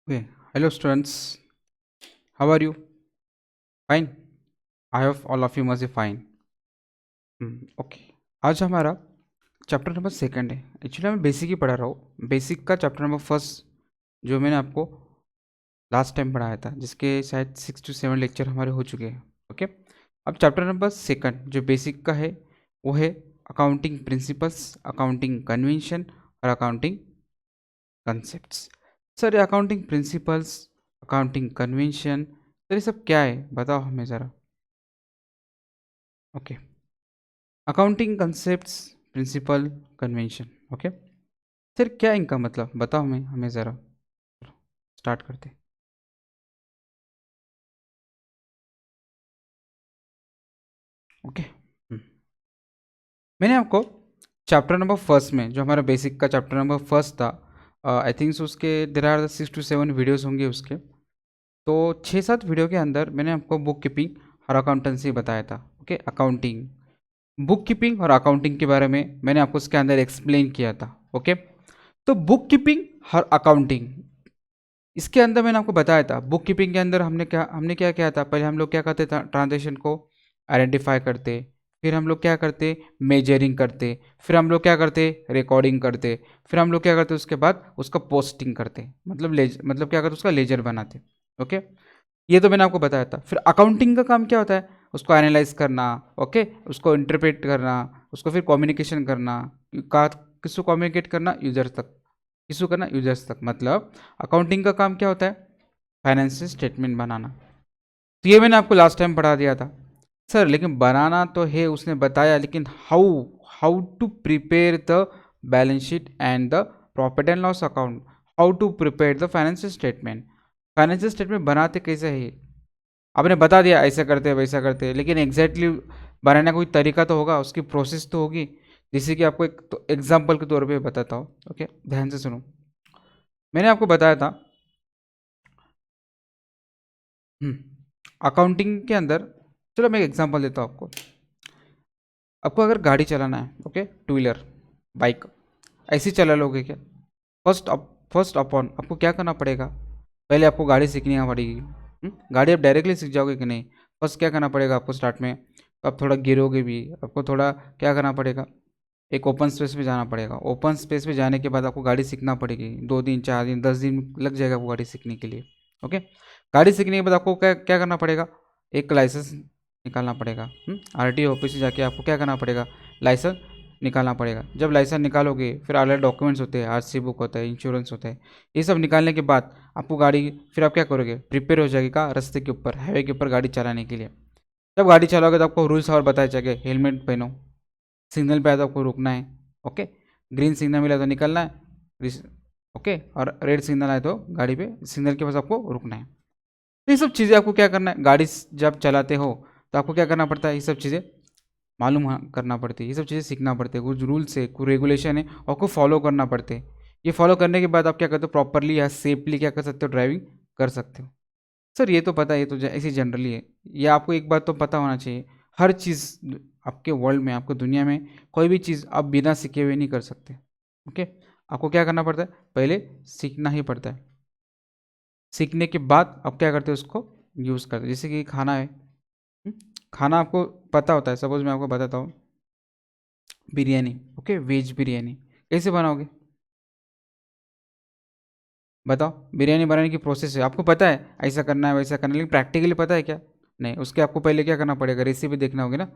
Okay. Hello, students. How are you? Fine. I hope all of you must be fine. Okay. आज हमारा chapter number second है। Actually मैं basic ही पढ़ा रहा हूँ। बेसिक का चैप्टर नंबर फर्स्ट जो मैंने आपको लास्ट टाइम पढ़ाया था, जिसके शायद 6 to 7 लेक्चर हमारे हो चुके हैं। ओके। अब चैप्टर नंबर सेकंड जो बेसिक का है वो है अकाउंटिंग प्रिंसिपल्स, अकाउंटिंग कन्वेंशन और अकाउंटिंग कंसेप्ट्स। सर, ये accounting principles, accounting convention, sir ये सब क्या है बताओ हमें ज़रा। Okay. Accounting concepts, principle, convention. Okay. Sir क्या इनका मतलब बताओ हमें ज़रा। स्टार्ट करते। ओके। मैंने आपको चैप्टर नंबर फर्स्ट में जो हमारा बेसिक का चैप्टर नंबर फर्स्ट था, आई थिंक उसके देर आर 6 to 7 वीडियोस होंगे उसके। तो 6-7 वीडियो के अंदर मैंने आपको बुक कीपिंग और अकाउंटेंसी बताया था। ओके। अकाउंटिंग, बुक कीपिंग और अकाउंटिंग के बारे में मैंने आपको उसके अंदर एक्सप्लेन किया था। ओके। तो बुक कीपिंग और अकाउंटिंग, इसके अंदर मैंने आपको बताया था बुक कीपिंग के अंदर हमने क्या किया था। पहले हम लोग क्या करते थे, ट्रांजेक्शन को आइडेंटिफाई करते, फिर हम लोग क्या करते, मेजरिंग करते, फिर हम लोग क्या करते, रिकॉर्डिंग करते, फिर हम लोग क्या करते, उसके बाद उसका पोस्टिंग करते, मतलब क्या करते, उसका लेजर बनाते। ओके। ये तो मैंने आपको बताया था। फिर अकाउंटिंग का काम क्या होता है, उसको एनालाइज करना, ओके, उसको इंटरप्रेट करना, उसको फिर कम्युनिकेशन करना, का किसको कम्युनिकेट करना, यूजर्स तक, किसको करना, यूजर्स तक। मतलब अकाउंटिंग का काम क्या होता है, फाइनेंशियल स्टेटमेंट बनाना। तो ये मैंने आपको लास्ट टाइम पढ़ा दिया था। सर लेकिन बनाना तो है उसने बताया, लेकिन how how to prepare the balance sheet and the profit and loss account, how to prepare the financial statement, financial statement बनाते कैसे है, आपने बता दिया ऐसा करते हैं वैसा करते हैं, लेकिन एग्जैक्टली बनाने का कोई तरीका तो होगा, उसकी प्रोसेस तो होगी। जैसे कि आपको एक तो एग्जाम्पल के तौर पे बताता हूँ। ओके, ध्यान से सुनो। मैंने आपको बताया था अकाउंटिंग के अंदर, चलो मैं एक एग्जांपल देता हूँ आपको। आपको अगर गाड़ी चलाना है, ओके, टू व्हीलर, बाइक, ऐसे ही चला लोगे क्या? फर्स्ट अपॉन आपको क्या करना पड़ेगा, पहले आपको गाड़ी सीखनी पड़ेगी। गाड़ी आप डायरेक्टली सीख जाओगे कि नहीं, फर्स्ट क्या करना पड़ेगा आपको स्टार्ट में, तो आप थोड़ा गिरोगे भी, आपको थोड़ा क्या करना पड़ेगा, एक ओपन स्पेस पे जाना पड़ेगा। ओपन स्पेस पे जाने के बाद आपको गाड़ी सीखना पड़ेगी, 2 दिन 4 दिन 10 दिन लग जाएगा आपको गाड़ी सीखने के लिए। ओके। गाड़ी सीखने के बाद आपको क्या क्या करना पड़ेगा, एक लाइसेंस निकालना पड़ेगा। RTO ऑफिस से जाके आपको क्या करना पड़ेगा, लाइसेंस निकालना पड़ेगा। जब लाइसेंस निकालोगे फिर अलग डॉक्यूमेंट्स होते हैं, RC बुक होता है, इंश्योरेंस होता है। ये सब निकालने के बाद आपको गाड़ी, फिर आप क्या करोगे, प्रिपेयर हो जाएगा रास्ते के ऊपर, हाईवे के ऊपर गाड़ी चलाने के लिए। जब गाड़ी चलाओगे तो आपको रूल्स और बताए जाएंगे, हेलमेट पहनो, सिग्नल पे आया तो आपको रुकना है, ओके, ग्रीन सिग्नल मिला तो निकलना है, ओके, और रेड सिग्नल आए तो गाड़ी पे सिग्नल के पास आपको रुकना है। तो ये सब चीज़ें आपको क्या करना है, गाड़ी जब चलाते हो तो आपको क्या करना पड़ता है, ये सब चीज़ें मालूम करना पड़ती है, ये सब चीज़ें सीखना पड़ती है। कुछ रूल्स है, कुछ रेगुलेशन है, और को फॉलो करना पड़ते हैं। ये फॉलो करने के बाद आप क्या करते हो, प्रॉपरली या सेफली क्या कर सकते हो, ड्राइविंग कर सकते हो। सर ये तो पता है, ये तो ऐसी जनरली है। ये आपको एक बात तो पता होना चाहिए, हर चीज़ आपके वर्ल्ड में, आपको दुनिया में कोई भी चीज़ आप बिना सीखे हुए नहीं कर सकते। ओके। आपको क्या करना पड़ता है, पहले सीखना ही पड़ता है। सीखने के बाद आप क्या करते हो, उसको यूज़ करते हो। जैसे कि खाना है, खाना आपको पता होता है। सपोज मैं आपको बताता हूँ, बिरयानी, ओके, वेज बिरयानी कैसे बनाओगे बताओ। बिरयानी बनाने की प्रोसेस है, आपको पता है ऐसा करना है वैसा करना है, लेकिन प्रैक्टिकली पता है क्या, नहीं। उसके आपको पहले क्या करना पड़ेगा, रेसिपी देखना होगी ना।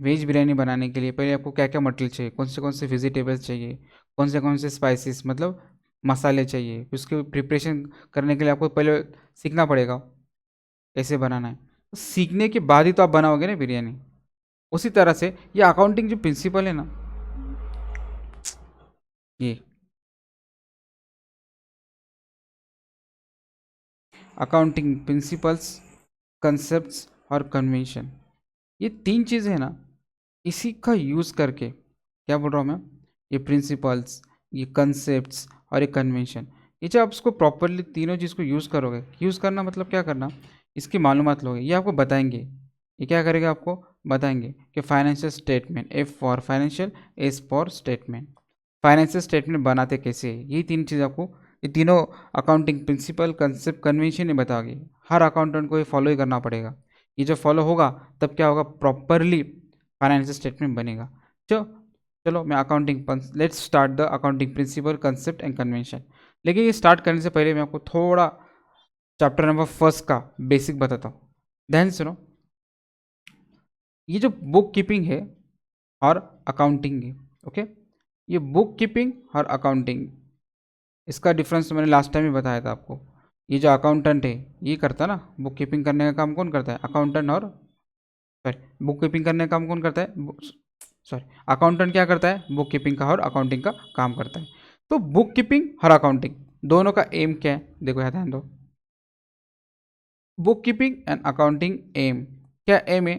वेज बिरयानी बनाने के लिए पहले आपको क्या क्या मटेरियल चाहिए, कौन से वेजिटेबल्स चाहिए, कौन से स्पाइसेस, मतलब मसाले चाहिए। उसके प्रिपरेशन करने के लिए आपको पहले सीखना पड़ेगा कैसे बनाना है। तो सीखने के बाद ही तो आप बनाओगे ना बिरयानी। उसी तरह से ये अकाउंटिंग जो प्रिंसिपल है ना, ये अकाउंटिंग प्रिंसिपल्स, कंसेप्ट्स और कन्वेंशन, ये 3 चीज़ें हैं ना, इसी का यूज़ करके, क्या बोल रहा हूँ मैं, ये प्रिंसिपल्स, ये कंसेप्ट्स और ये कन्वेंशन, ये जब आप इसको प्रॉपरली तीनों चीज़ को यूज़ करोगे, यूज़ करना मतलब क्या करना, इसकी मालूमात लोगे, ये आपको बताएंगे। ये क्या करेगा, आपको बताएंगे कि financial statement, F for financial, S for statement, financial statement बनाते कैसे, ये 3 चीज़ आपको ये तीनों अकाउंटिंग प्रिंसिपल, कंसेप्ट, कन्वेंशन ही बताओगे। हर अकाउंटेंट को ये फॉलो ही करना पड़ेगा। ये जब फॉलो होगा तब क्या होगा, प्रॉपरली फाइनेंशियल स्टेटमेंट बनेगा। चलो मैं accounting, let's start the accounting principle, concept and convention. लेकिन ये स्टार्ट करने से पहले मैं आपको थोड़ा चैप्टर नंबर 1 का बेसिक बताता हूँ, ध्यान सुनो। ये जो बुक कीपिंग है और अकाउंटिंग है, ओके, ये बुक कीपिंग और अकाउंटिंग, इसका डिफरेंस मैंने लास्ट टाइम ही बताया था आपको। ये जो अकाउंटेंट है ये करता है ना, बुक कीपिंग करने का काम कौन करता है, अकाउंटेंट, और सॉरी बुक कीपिंग करने का काम कौन करता है, सॉरी अकाउंटेंट क्या करता है, बुक कीपिंग का और अकाउंटिंग का काम करता है। तो बुक कीपिंग और अकाउंटिंग दोनों का एम क्या है, देखो यहाँ ध्यान दो। Bookkeeping and accounting aim, क्या एम है,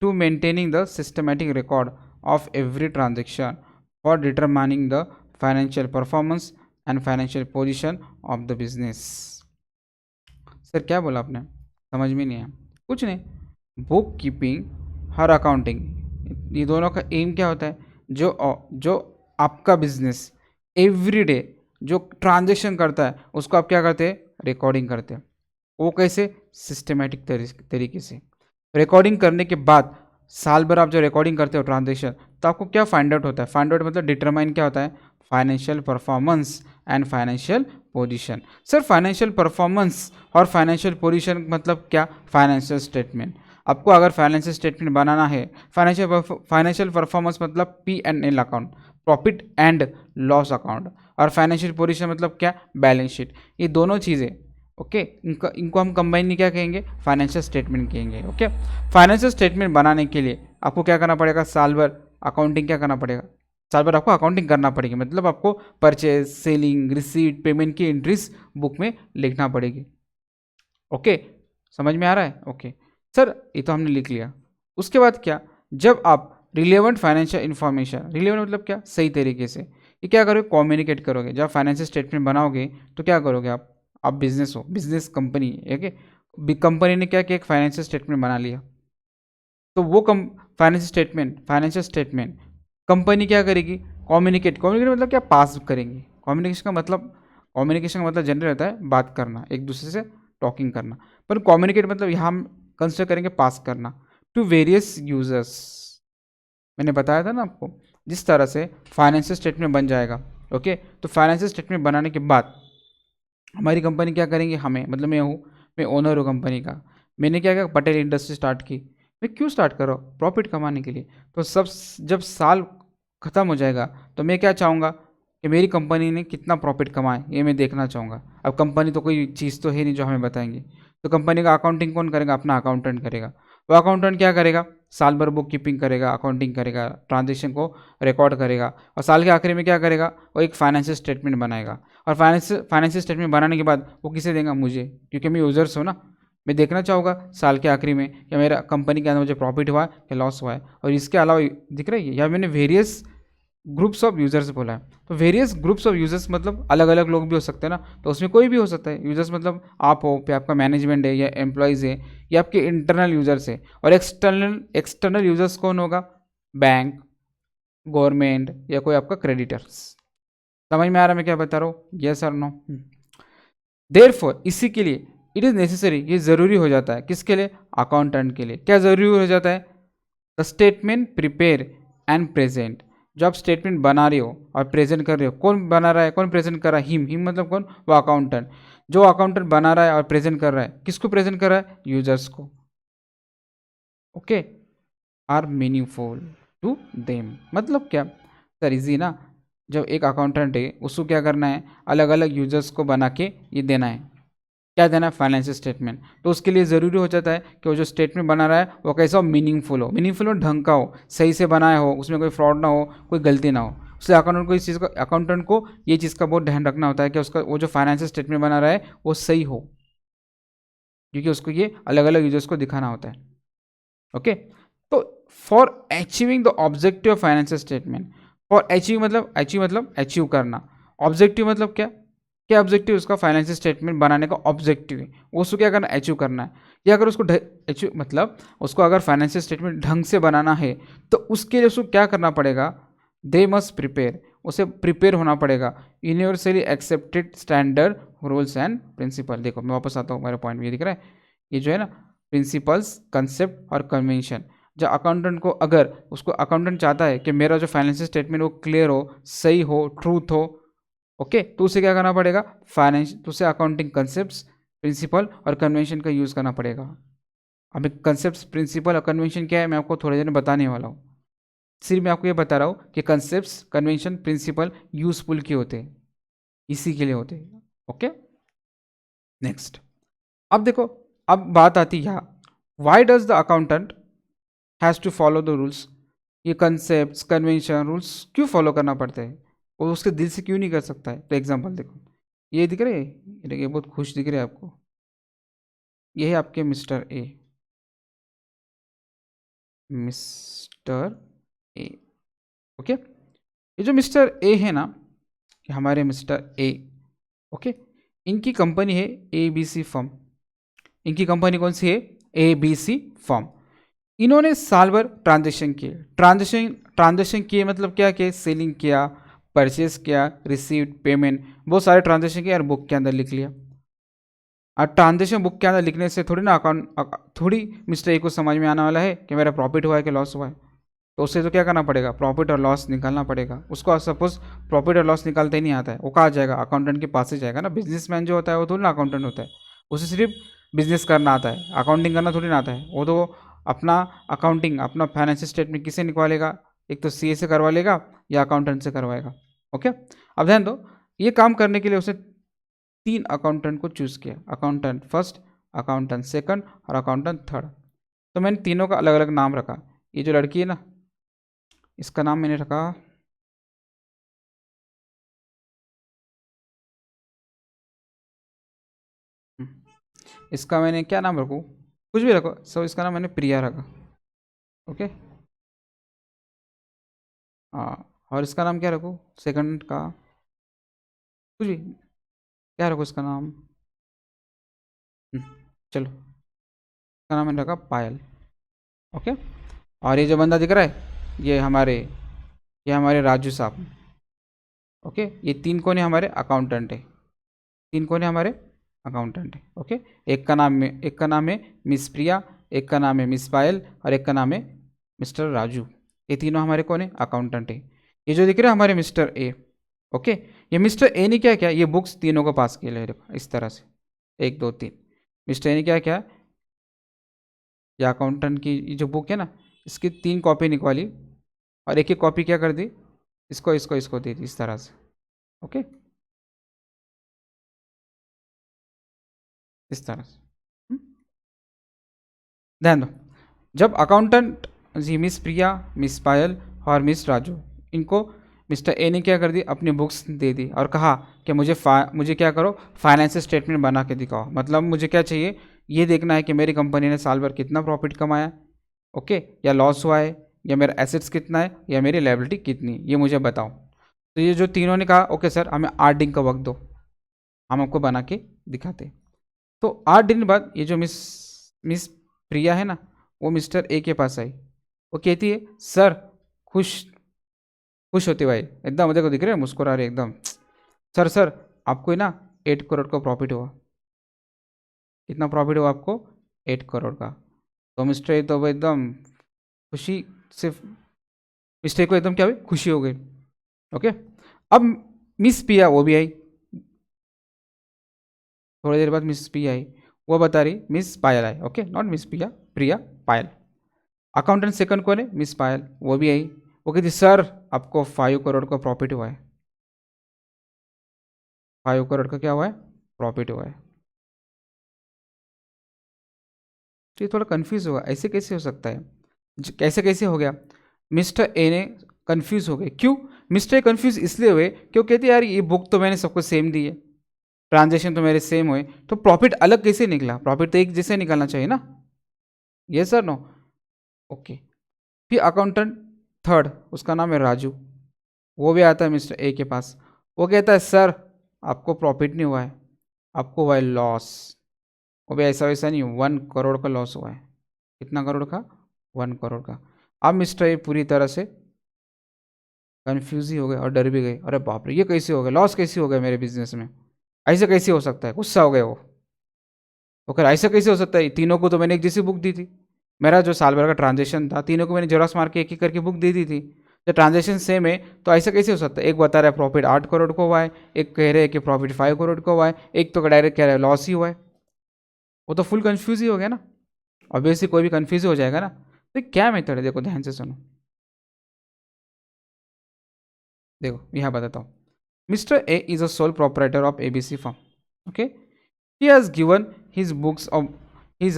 to maintaining the systematic record of every transaction for determining the financial performance and financial position of the business. Sir क्या बोला आपने, समझ में नहीं आया। कुछ नहीं, बुक कीपिंग और अकाउंटिंग ये दोनों का एम क्या होता है, जो आपका बिजनेस एवरीडे जो ट्रांजेक्शन करता है उसको आप क्या करते हैं, रिकॉर्डिंग करते हैं। वो कैसे, सिस्टमेटिक तरीके से। रिकॉर्डिंग करने के बाद साल भर आप जो रिकॉर्डिंग करते हो ट्रांजेक्शन, तो आपको क्या फाइंड आउट होता है, फाइंड आउट मतलब डिटरमाइन क्या होता है, financial performance and financial position. Sir financial performance और फाइनेंशियल पोजीशन मतलब क्या, फाइनेंशियल स्टेटमेंट। आपको अगर फाइनेंशियल स्टेटमेंट बनाना है, फाइनेंशियल परफॉर्मेंस मतलब P&L account, profit and loss account, और फाइनेंशियल पोजीशन मतलब क्या, बैलेंस शीट। ये दोनों चीज़ें, ओके, इनको हम कंबाइन क्या कहेंगे, फाइनेंशियल स्टेटमेंट कहेंगे। ओके, फाइनेंशियल स्टेटमेंट बनाने के लिए आपको क्या करना पड़ेगा, साल भर अकाउंटिंग क्या करना पड़ेगा, साल भर आपको अकाउंटिंग करना पड़ेगी। मतलब आपको परचेज, सेलिंग, रिसीट, पेमेंट की एंट्रीज बुक में लिखना पड़ेगी। ओके, समझ में आ रहा है, ओके सर ये तो हमने लिख लिया। उसके बाद क्या, जब आप रिलेवेंट फाइनेंशियल इन्फॉर्मेशन, रिलेवेंट मतलब क्या, सही तरीके से, ये क्या करोगे, कम्युनिकेट करोगे। जब फाइनेंशियल स्टेटमेंट बनाओगे तो क्या करोगे, आप बिजनेस हो, बिजनेस कंपनी है कि कंपनी ने क्या किया, एक फाइनेंशियल स्टेटमेंट बना लिया, तो वो फाइनेंशियल स्टेटमेंट कंपनी क्या करेगी, कम्युनिकेट मतलब क्या, पास करेंगे। कम्युनिकेशन का मतलब जनरल होता है बात करना, एक दूसरे से टॉकिंग करना, पर कम्युनिकेट मतलब यहाँ हम कंसिडर करेंगे पास करना टू वेरियस यूजर्स। मैंने बताया था ना आपको, जिस तरह से फाइनेंशियल स्टेटमेंट बन जाएगा। ओके, तो फाइनेंशियल स्टेटमेंट बनाने के बाद हमारी कंपनी क्या करेंगे, हमें मतलब मैं ओनर हूँ कंपनी का, मैंने क्या किया, पटेल इंडस्ट्री स्टार्ट की। मैं क्यों स्टार्ट कर रहा हूँ, प्रॉफिट कमाने के लिए। तो सब जब साल ख़त्म हो जाएगा तो मैं क्या चाहूँगा कि मेरी कंपनी ने कितना प्रॉफिट कमाए, ये मैं देखना चाहूँगा। अब कंपनी तो कोई चीज़ तो है नहीं जो हमें बताएंगे, तो कंपनी का अकाउंटिंग कौन करेगा, अपना अकाउंटेंट करेगा। वो अकाउंटेंट क्या करेगा, साल भर बुक कीपिंग करेगा, अकाउंटिंग करेगा, ट्रांजेक्शन को रिकॉर्ड करेगा, और साल के आखिरी में क्या करेगा, वो एक फाइनेंशियल स्टेटमेंट बनाएगा। और फाइनेंशियल स्टेटमेंट बनाने के बाद वो किसे देगा, मुझे, क्योंकि मैं यूज़र्स हूँ ना। मैं देखना चाहूँगा साल के आखिरी में क्या मेरा कंपनी के अंदर मुझे प्रॉफिट हुआ है या लॉस हुआ है। और इसके अलावा दिख रहा है, या मैंने वेरियस ग्रुप्स ऑफ यूजर्स बोला है, तो वेरियस ग्रुप्स ऑफ यूजर्स मतलब अलग अलग लोग भी हो सकते हैं ना, तो उसमें कोई भी हो सकता है। यूजर्स मतलब आप हो, फिर आपका मैनेजमेंट है, या एम्प्लॉयज़ है, या आपके इंटरनल यूजर्स है। और एक्सटर्नल यूजर्स कौन होगा, बैंक, गवर्नमेंट, या कोई आपका क्रेडिटर्स। समझ में आ रहा है मैं क्या बता रहा हूँ, यस और नो। देयरफॉर इसी के लिए इट इज़ नेसेसरी, ये ज़रूरी हो जाता है, किसके लिए, अकाउंटेंट के लिए। क्या ज़रूरी हो जाता है, the statement prepare and present. जो आप स्टेटमेंट बना रहे हो और प्रेजेंट कर रहे हो, कौन बना रहा है, कौन प्रेजेंट कर रहा है, हिम मतलब कौन, वो अकाउंटेंट। जो अकाउंटेंट बना रहा है और प्रेजेंट कर रहा है, किसको प्रेजेंट कर रहा है, यूजर्स को। Okay, are meaningful to them मतलब क्या, सर इजी ना। जब एक अकाउंटेंट है उसको क्या करना है, अलग अलग यूजर्स को बना के ये देना है, क्या देना है, फाइनेंशियल स्टेटमेंट। तो उसके लिए ज़रूरी हो जाता है कि वो जो स्टेटमेंट बना रहा है वो कैसा हो, मीनिंगफुल हो, ढंग का हो, सही से बनाया हो, उसमें कोई फ्रॉड ना हो, कोई गलती ना हो। उससे अकाउंटेंट को ये चीज़ का बहुत ध्यान रखना होता है कि उसका वो जो फाइनेंशियल स्टेटमेंट बना रहा है वो सही हो, क्योंकि उसको ये अलग अलग यूजर्स को दिखाना होता है। ओके, तो for achieving the objective of financial statement, for achieve करना, ऑब्जेक्टिव मतलब क्या, क्या ऑब्जेक्टिव उसका, फाइनेंशियल स्टेटमेंट बनाने का ऑब्जेक्टिव है, वो उसको क्या करना, अचीव करना है। या अगर उसको अचीव मतलब उसको अगर फाइनेंशियल स्टेटमेंट ढंग से बनाना है तो उसके लिए उसको क्या करना पड़ेगा, दे मस्ट प्रिपेयर, उसे प्रिपेयर होना पड़ेगा। Universally accepted standard rules and principle. देखो मैं वापस आता हूँ, मेरा पॉइंट ये दिख रहा है, ये जो है ना प्रिंसिपल्स, कंसेप्ट और कन्वेंशन। जो अकाउंटेंट को, अगर उसको अकाउंटेंट चाहता है कि मेरा जो फाइनेंशियल स्टेटमेंट वो क्लियर हो, सही हो, ट्रूथ हो, ओके, तो उसे क्या करना पड़ेगा, तो उसे अकाउंटिंग कंसेप्ट, प्रिंसिपल और कन्वेंशन का यूज़ करना पड़ेगा। अभी कंसेप्ट, प्रिंसिपल और कन्वेंशन क्या है मैं आपको थोड़ी देर में बताने वाला हूँ। सिर्फ मैं आपको ये बता रहा हूँ कि कंसेप्ट, कन्वेंशन, प्रिंसिपल यूजफुल क्यों होते हैं, इसी के लिए होते हैं। Okay, next. अब देखो, अब बात आती है यहाँ, why does the accountant has to follow the rules. ये कंसेप्ट, कन्वेंशन, रूल्स क्यों फॉलो करना पड़ता है, वो उसके दिल से क्यों नहीं कर सकता है। तो एग्जाम्पल देखो, ये दिख रहे हैं, ये देखिए बहुत खुश दिख रहे हैं आपको, ये है आपके mister A, mister A, okay. ये जो मिस्टर ए है ना, हमारे मिस्टर ए, ओके, इनकी कंपनी है ए बी सी फर्म। इनकी कंपनी कौन सी है, ए बी सी फर्म। इन्होंने साल भर ट्रांजेक्शन किए, ट्रांजेक्शन किए मतलब क्या किए, सेलिंग किया, परचेस किया, रिसीव्ड, पेमेंट, बहुत सारे ट्रांजेक्शन किए और बुक के अंदर लिख लिया। और ट्रांजेक्शन बुक के अंदर लिखने से थोड़ी ना अकाउंट, थोड़ी मिस्टर ए को समझ में आने वाला है कि मेरा प्रॉफिट हुआ है कि लॉस हुआ है। तो उससे तो क्या करना पड़ेगा, प्रॉफिट और लॉस निकालना पड़ेगा। उसको सपोज प्रॉफिट और लॉस निकालते ही नहीं आता है, वो कहाँ जाएगा, अकाउंटेंट के पास ही जाएगा ना। बिजनेसमैन जो होता है वो थोड़ी ना अकाउंटेंट होता है, उसे सिर्फ बिजनेस करना आता है, अकाउंटिंग करना थोड़ी ना आता है। वो तो अपना अकाउंटिंग, अपना फाइनेंशियल स्टेटमेंट किसे निकालेगा, एक तो सीए से करवा लेगा या अकाउंटेंट से करवाएगा। ओके, अब ध्यान दो, ये काम करने के लिए उसे 3 अकाउंटेंट को चूज़ किया, अकाउंटेंट फर्स्ट, अकाउंटेंट सेकंड और अकाउंटेंट थर्ड। तो मैंने तीनों का अलग अलग नाम रखा। ये जो लड़की है ना, इसका नाम मैंने रखा इसका मैंने क्या नाम रखूँ, कुछ भी रखो, सो इसका नाम मैंने प्रिया रखा। ओके, हाँ, और इसका नाम क्या रखूँ सेकंड का, कुछ भी, क्या रखूँ इसका नाम, चलो इसका नाम मैंने रखा पायल। ओके, और ये जो बंदा दिख रहा है, ये हमारे राजू साहब। ओके, ये 3 कोने हमारे अकाउंटेंट है, 3 कोने हमारे अकाउंटेंट है। ओके, एक का नाम है मिस प्रिया, एक का नाम है मिस पायल और एक का नाम है मिस्टर राजू। ये तीनों हमारे कौन है, अकाउंटेंट है। ये जो दिख रहा है हमारे मिस्टर ए। ओके, ये मिस्टर ए ने क्या किया, ये बुक्स तीनों को पास किया, देखो इस तरह से 1 2 3। मिस्टर ए ने क्या किया, ये अकाउंटेंट की ये जो बुक है ना, इसकी 3 कॉपी निकाली और एक एक कॉपी क्या कर दी, इसको इसको इसको दे दी इस तरह से। ओके, इस तरह से। ध्यान दो, जब अकाउंटेंट जी मिस प्रिया, मिस पायल और मिस राजू, इनको मिस्टर ए ने क्या कर दी, अपनी बुक्स दे दी और कहा कि मुझे क्या करो, फाइनेंशियल स्टेटमेंट बना के दिखाओ। मतलब मुझे क्या चाहिए, ये देखना है कि मेरी कंपनी ने साल भर कितना प्रॉफिट कमाया, ओके, या लॉस हुआ है, या मेरा एसेट्स कितना है, या मेरी लायबिलिटी कितनी है, ये मुझे बताओ। तो ये जो तीनों ने कहा ओके सर हमें 8 दिन का वक्त दो, हम आपको बना के दिखाते। तो 8 दिन बाद ये जो मिस प्रिया है ना, वो मिस्टर ए के पास आई। वो कहती है सर, खुश खुश होते भाई एकदम, देखो दिख रहे हैं मुस्कुरा रहे एकदम, सर सर आपको ना 8 करोड़ का प्रॉफिट हुआ। कितना प्रॉफिट हुआ आपको, 8 करोड़ का। तो मिस्टर ए तो एकदम खुशी से, मिस्टर ए को एकदम क्या हुई, खुशी हो गई। ओके, अब मिस पिया वो भी आई, थोड़ी देर बाद मिस पिया आई, वो बता रही miss Payal I. Okay, not miss पिया, प्रिया, पायल। अकाउंटेंट सेकंड कौन है, मिस पायल, वो भी आई। वो कहती सर आपको 5 करोड़ का प्रॉफिट हुआ है, 5 करोड़ का क्या हुआ है, प्रॉफिट हुआ है। तो ये थोड़ा कंफ्यूज हुआ, ऐसे कैसे हो सकता है, कैसे कैसे हो गया। मिस्टर ए ने कंफ्यूज हो गए, क्यों मिस्टर ए कंफ्यूज इसलिए हुए क्यों, कहते यार ये बुक तो मैंने सबको सेम दी है, ट्रांजेक्शन तो मेरे सेम हुए, तो प्रॉफिट अलग कैसे निकला, प्रॉफिट तो एक जैसे निकलना चाहिए ना। ये सर नो। ओके, फिर अकाउंटेंट थर्ड, उसका नाम है राजू, वो भी आता है मिस्टर ए के पास। वो कहता है सर आपको प्रॉफिट नहीं हुआ है, आपको हुआ है लॉस। वो भी ऐसा वैसा नहीं, 1 करोड़ का लॉस हुआ है। कितना करोड़ का, 1 करोड़ का। अब मिस्टर ए पूरी तरह से कन्फ्यूज ही हो गए और डर भी गए, अरे बाप रे ये कैसे हो गया, लॉस कैसे हो गया मेरे बिजनेस में, ऐसे कैसे हो सकता है, गुस्सा हो गया वो कह रहा ऐसा कैसे हो सकता है, तीनों को तो मैंने एक जैसी बुक दी थी, मेरा जो साल भर का ट्रांजेक्शन था तीनों को मैंने जेरॉक्स मार के एक एक करके बुक दे दी थी, जब ट्रांजेक्शन सेम है तो ऐसा कैसे हो सकता है, एक बता रहा है प्रॉफिट 8 करोड़ को हुआ है, एक कह रहे हैं कि प्रॉफिट 5 करोड़ को हुआ है, एक तो डायरेक्ट कह रहा है लॉस ही हुआ है, वो तो फुल कन्फ्यूज ही हो गया ना, ऑब्वियसली कोई भी कन्फ्यूज हो जाएगा ना। तो क्या मेथड है, देखो ध्यान से सुनो, देखो यहाँ बताता हूँ। Mister A is a sole proprietor of ABC firm, okay, he has given his books of his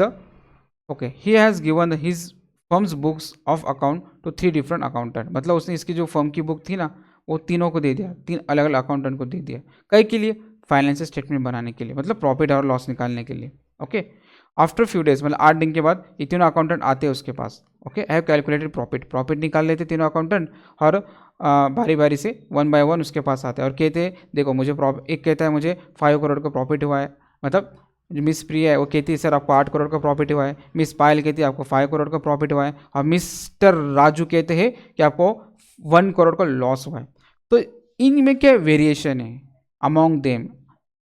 he has given his firm's books of account to 3 different accountant, मतलब उसने इसकी जो फर्म की बुक थी ना वो तीनों को दे दिया, 3 अलग अलग अकाउंटेंट को दे दिया, कई के लिए, फाइनेंशियल स्टेटमेंट बनाने के लिए, मतलब प्रॉफिट और लॉस निकालने के लिए, ओके। आफ्टर फ्यू डेज मतलब 8 दिन के बाद ये तीनों अकाउंटेंट आते हैं उसके पास, ओके, हैव कैलकुलेटेड प्रॉफिट निकाल लेते तीनों अकाउंटेंट, और बारी बारी से 1 बाय 1 उसके पास आते हैं और कहते हैं देखो मुझे एक कहता है मुझे 5 करोड़ का प्रॉफिट हुआ है, मतलब जो मिस प्रिया है वो कहती है सर आपको 8 करोड़ का प्रॉफिट हुआ है, मिस पायल कहती है आपको 5 करोड़ का प्रॉफिट हुआ है, और मिस्टर राजू कहते हैं कि आपको 1 करोड़ का लॉस हुआ है। तो इनमें क्या वेरिएशन है अमॉन्ग देम,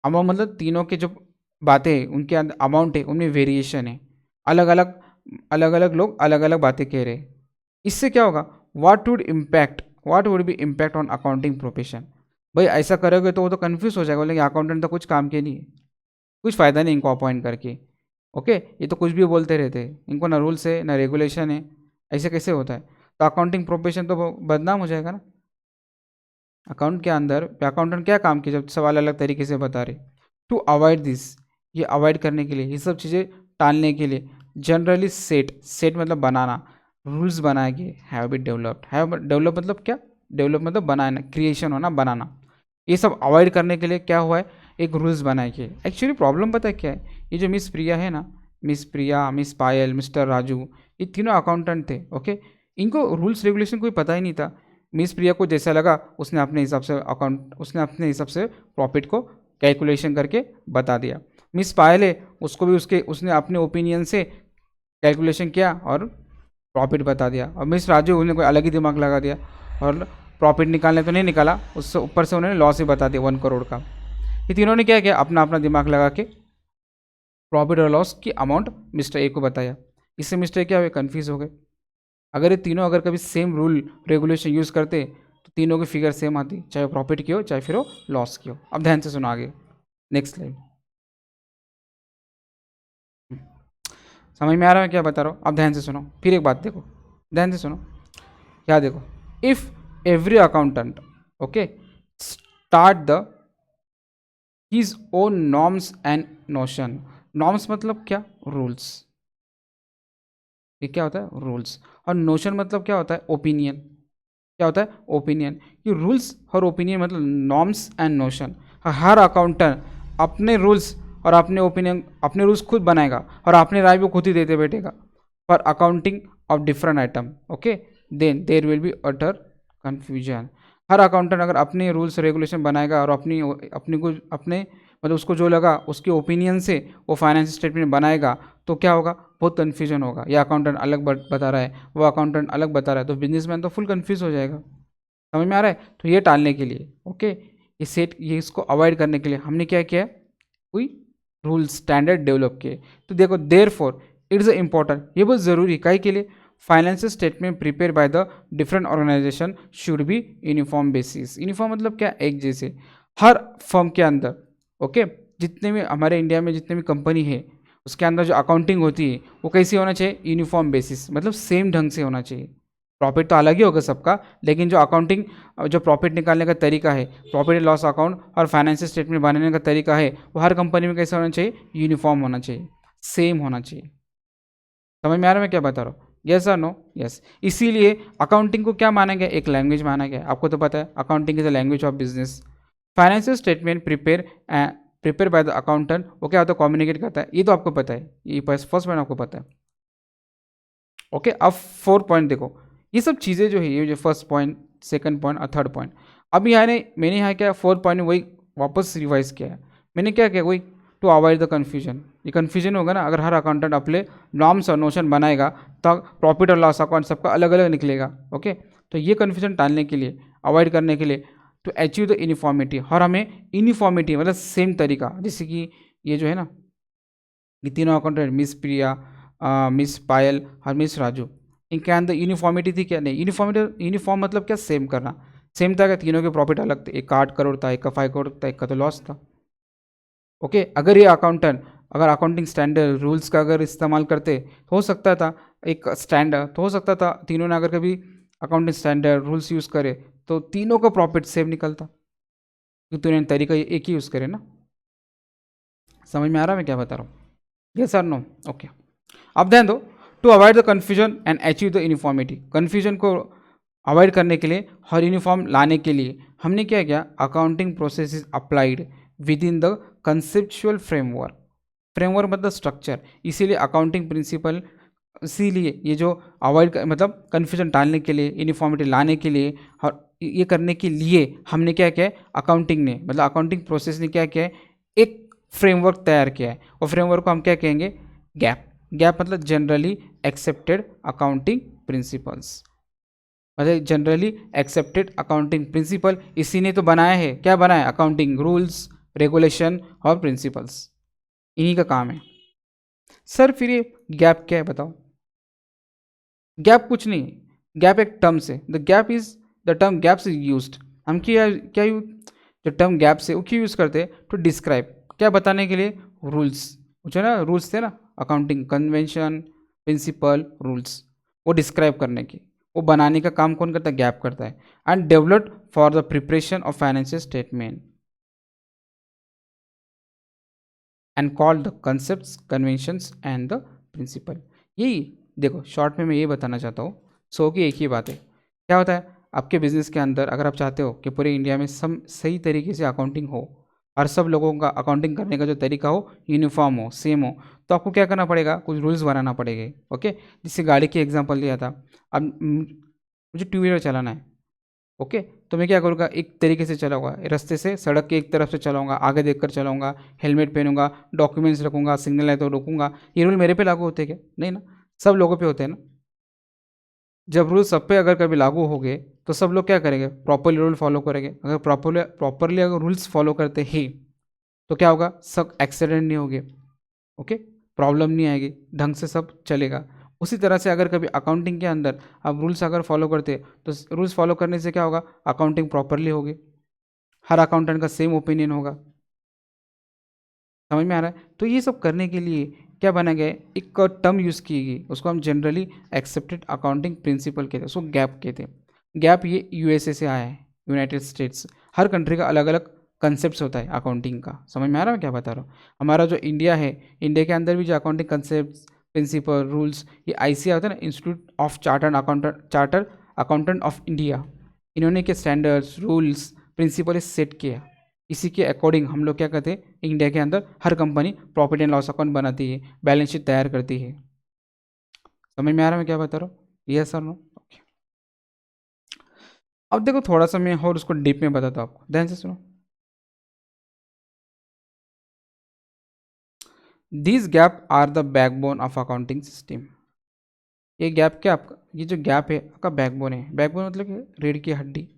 अमॉन्ग मतलब तीनों के जो बातें उनके अंदर अमाउंट है उनमें वेरिएशन है, अलग अलग लोग अलग अलग बातें कह रहे हैं। इससे क्या होगा, what would be impact on accounting profession, भाई ऐसा करोगे तो वो तो कन्फ्यूज हो जाएगा, बोलेंगे अकाउंटेंट तो कुछ काम के नहीं है, कुछ फ़ायदा नहीं इनको अपॉइंट करके, ओके, ये तो कुछ भी बोलते रहते हैं, इनको ना रूल्स है ना रेगुलेशन है, ऐसे कैसे होता है, तो अकाउंटिंग प्रोफेशन तो बदनाम हो जाएगा ना। अकाउंट के अंदर अकाउंटेंट क्या काम किया जब सवाल अलग तरीके से बता रहे, टू अवॉइड दिस, ये अवॉइड करने के लिए, ये सब चीज़ें टालने के लिए जनरली सेट मतलब बनाना, रूल्स बनाए गए, हैव बीन डेवलप मतलब क्या, डेवलप मतलब बनाना, क्रिएशन होना, बनाना, ये सब अवॉइड करने के लिए क्या हुआ है, एक रूल्स बनाए गए। एक्चुअली प्रॉब्लम पता है क्या है, ये जो मिस प्रिया है ना, मिस प्रिया, मिस पायल, मिस्टर राजू, ये तीनों अकाउंटेंट थे, ओके, इनको रूल्स रेगुलेशन कोई पता ही नहीं था। मिस प्रिया को जैसा लगा उसने अपने हिसाब से प्रॉफिट को कैलकुलेशन करके बता दिया। मिस पायल है उसको भी उसने अपने ओपिनियन से कैलकुलेशन किया और प्रॉफिट बता दिया, और मिस राजू उन्होंने कोई अलग ही दिमाग लगा दिया और प्रॉफिट निकालने तो नहीं निकाला, उससे ऊपर से उन्होंने लॉस ही बता दिया 1 करोड़ का। ये तीनों ने क्या किया, अपना अपना दिमाग लगा के प्रॉफिट और लॉस की अमाउंट मिस्टर ए को बताया, इससे मिस्टर ए क्या हुए, कन्फ्यूज हो गए। अगर ये तीनों अगर कभी सेम रूल रेगुलेशन यूज़ करते तो तीनों की फिगर सेम आती, चाहे वो प्रॉफिट की हो चाहे फिर वो लॉस की हो। अब ध्यान से सुनो आगे, नेक्स्ट स्लाइड। समझ में आ रहा है क्या बता रहा हूँ, अब ध्यान से सुनो, फिर एक बात देखो, ध्यान से सुनो, क्या देखो, if every accountant, okay, start the his own norms and notion, norms मतलब क्या, रूल्स, ये क्या होता है, रूल्स, और नोशन मतलब क्या होता है, ओपिनियन, क्या होता है, ओपिनियन, ये रूल्स और ओपिनियन मतलब norms and notion, her accountant अपने रूल्स और अपने ओपिनियन, अपने रूल्स खुद बनाएगा और अपने राय भी खुद ही देते बैठेगा for accounting of different item, okay, then there will be utter confusion. हर अकाउंटेंट अगर अपने रूल्स रेगुलेशन बनाएगा और अपने मतलब उसको जो लगा उसके ओपिनियन से वो फाइनेंशियल स्टेटमेंट बनाएगा, तो क्या होगा, बहुत कन्फ्यूजन होगा, या अकाउंटेंट अलग बता रहा है, वो अकाउंटेंट अलग बता रहा है, तो बिजनेसमैन तो फुल कन्फ्यूज हो जाएगा। समझ में आ रहा है, तो ये टालने के लिए, ओके, ये इसको अवॉइड करने के लिए हमने क्या किया, कोई रूल स्टैंडर्ड डेवलप किए। तो देखो देयरफॉर इट्स इम्पॉर्टेंट, ये बहुत ज़रूरी काहे के लिए, financial statement prepare by the different organisation should be uniform basis, uniform मतलब क्या, एक जैसे, हर फर्म के अंदर, ओके, जितने भी हमारे इंडिया में जितने भी कंपनी है उसके अंदर जो अकाउंटिंग होती है वो कैसी होना चाहिए, यूनिफॉर्म बेसिस, मतलब सेम ढंग से होना चाहिए। प्रॉफिट तो अलग ही होगा सबका, लेकिन जो अकाउंटिंग जो प्रॉफिट निकालने का तरीका है, प्रॉफिट एंड लॉस अकाउंट और फाइनेंशियल स्टेटमेंट बनाने का तरीका है, वो हर कंपनी में कैसे होना चाहिए, यूनिफॉर्म होना चाहिए, सेम होना चाहिए। समझ में आ रहा है मैं क्या बता रहा हूँ, यस और नो, यस। इसीलिए अकाउंटिंग को क्या माना गया, एक लैंग्वेज माना गया, आपको तो पता है accounting is the language of business. Financial statement prepare by the accountant, वो क्या होता है, कम्युनिकेट करता है, ये तो आपको पता है, ये फर्स्ट पॉइंट आपको पता है, ओके। अब 4 पॉइंट देखो, ये सब चीज़ें जो है, ये जो फर्स्ट पॉइंट, सेकंड पॉइंट और थर्ड पॉइंट, अब मैंने यहाँ क्या 4 पॉइंट में वही वापस रिवाइज किया है, मैंने क्या किया, वही टू अवॉइड द कन्फ्यूजन, ये कन्फ्यूजन होगा ना अगर हर अकाउंटेंट अपने नॉर्म्स और नोशन बनाएगा तो प्रॉफिट और लॉस अकाउंट सबका अलग अलग निकलेगा, ओके। तो ये कन्फ्यूजन टालने के लिए अवॉइड करने के लिए, टू अचीव द यूनिफॉर्मिटी, और हमें यूनिफॉर्मिटी मतलब सेम तरीका, जैसे कि ये जो है ना, ये तीनों अकाउंटेंट मिस प्रिया, मिस पायल और मिस राजू, इनके अंदर यूनिफॉर्मिटी थी क्या? नहीं। यूनिफॉर्म मतलब क्या? सेम करना। सेम था क्या? तीनों के प्रॉफिट अलग थे, एक का 8 करोड़ था, एक का 5 करोड़ था, एक का तो लॉस था। ओके, अगर ये अकाउंटेंट अगर अकाउंटिंग स्टैंडर्ड रूल्स का अगर इस्तेमाल करते तो हो सकता था एक स्टैंडर्ड, तो हो सकता था तीनों ने अगर कभी अकाउंटिंग स्टैंडर्ड रूल्स यूज़ करे तो तीनों का प्रॉफिट सेम निकलता, क्योंकि तूने तरीका एक ही यूज़ करे ना। समझ में आ रहा है मैं क्या बता रहा हूँ? यस और नो? ओके, अब ध्यान दो, to avoid the confusion and achieve the uniformity, confusion को अवॉइड करने के लिए और यूनिफॉर्म लाने के लिए हमने क्या किया? Accounting process is applied with in the conceptual framework. Framework मतलब स्ट्रक्चर, इसीलिए अकाउंटिंग प्रिंसिपल, इसीलिए ये जो अवॉइड मतलब कन्फ्यूजन टालने के लिए, यूनिफॉर्मिटी लाने के लिए और ये करने के लिए हमने क्या किया है? अकाउंटिंग ने मतलब अकाउंटिंग प्रोसेस ने क्या किया है? एक फ्रेमवर्क तैयार किया है, और फ्रेमवर्क को हम क्या कहेंगे? गैप। गैप मतलब जनरली एक्सेप्टेड अकाउंटिंग प्रिंसिपल्स, मतलब जनरली एक्सेप्टेड अकाउंटिंग प्रिंसिपल इसी ने तो बनाया है। क्या बनाया है? अकाउंटिंग रूल्स, रेगुलेशन और प्रिंसिपल्स, इन्हीं का काम है। सर फिर ये गैप क्या है बताओ? गैप कुछ नहीं, गैप एक टर्म से, the gap is the term gaps is used, हम क्या क्या यूज, जो टर्म गैप से वो क्यों यूज़ करते हैं? टू डिस्क्राइब, क्या बताने के लिए? रूल्स, जो ना रूल्स थे ना, अकाउंटिंग कन्वेंशन, प्रिंसिपल, रूल्स, वो डिस्क्राइब करने की, वो बनाने का काम कौन करता है? गैप करता है। And developed for the preparation of financial statement and called the concept, conventions and the principle. यही देखो, शॉर्ट में मैं ये बताना चाहता हूँ, सो की एक ही बात है। क्या होता है आपके बिजनेस के अंदर, अगर आप चाहते हो कि पूरे इंडिया में सब सही तरीके से अकाउंटिंग हो और सब लोगों का अकाउंटिंग करने का जो तरीका हो यूनिफॉर्म हो, सेम हो, तो आपको क्या करना पड़ेगा? कुछ रूल्स बनाना पड़ेगा। ओके, जिससे गाड़ी की एग्जांपल दिया था, अब मुझे टू व्हीलर चलाना है। ओके, तो मैं क्या करूँगा? एक तरीके से चलाऊंगा, रास्ते से सड़क के एक तरफ से चलाऊंगा, आगे देखकर चलाऊंगा, हेलमेट पहनूंगा, डॉक्यूमेंट्स रखूंगा, सिग्नल है तो रुकूंगा। ये रूल मेरे पे लागू होते क्या? नहीं ना, सब लोगों पे होते हैं ना। जब रूल सब पे अगर कभी लागू हो गए तो सब लोग क्या करेंगे? प्रॉपरली रूल फॉलो करेंगे। अगर प्रॉपरली अगर रूल्स फॉलो करते ही तो क्या होगा? सब एक्सीडेंट नहीं होंगे। ओके, प्रॉब्लम नहीं आएगी, ढंग से सब चलेगा। उसी तरह से अगर कभी अकाउंटिंग के अंदर आप रूल्स अगर फॉलो करते तो रूल्स फॉलो करने से क्या होगा? अकाउंटिंग प्रॉपरली होगी, हर अकाउंटेंट का सेम ओपिनियन होगा। समझ में आ रहा है? तो ये सब करने के लिए क्या बना गया है? एक टर्म यूज़ की गई, उसको हम जनरली एक्सेप्टेड अकाउंटिंग प्रिंसिपल कहते हैं, उसको गैप कहते हैं। गैप ये यूएसए से आया है, यूनाइटेड स्टेट्स। हर कंट्री का अलग अलग कंसेप्ट होता है अकाउंटिंग का। समझ में आ रहा है मैं क्या बता रहा हूँ? हमारा जो इंडिया है, इंडिया के अंदर भी जो अकाउंटिंग कंसेप्ट, प्रिंसिपल, रूल्स, ये आईसीए होता है ना, institute of charter accountant of India, इन्होंने के स्टैंडर्ड्स, रूल्स, प्रिंसिपल सेट किया। इसी के अकॉर्डिंग हम लोग क्या करते हैं? इंडिया के अंदर हर company profit and loss account बनाती है, बैलेंस शीट तैयार करती है। समझ में आ रहा है मैं क्या बता रहा हूँ? Yes sir, no? ओके, अब देखो थोड़ा सा मैं और उसको डीप में बताता हूँ आपको, ध्यान से सुनो। This gap are the backbone of accounting system. ये गैप क्या आपका, ये जो गैप है आपका बैकबोन है। बैकबोन मतलब क्या? रीढ़ की हड्डी।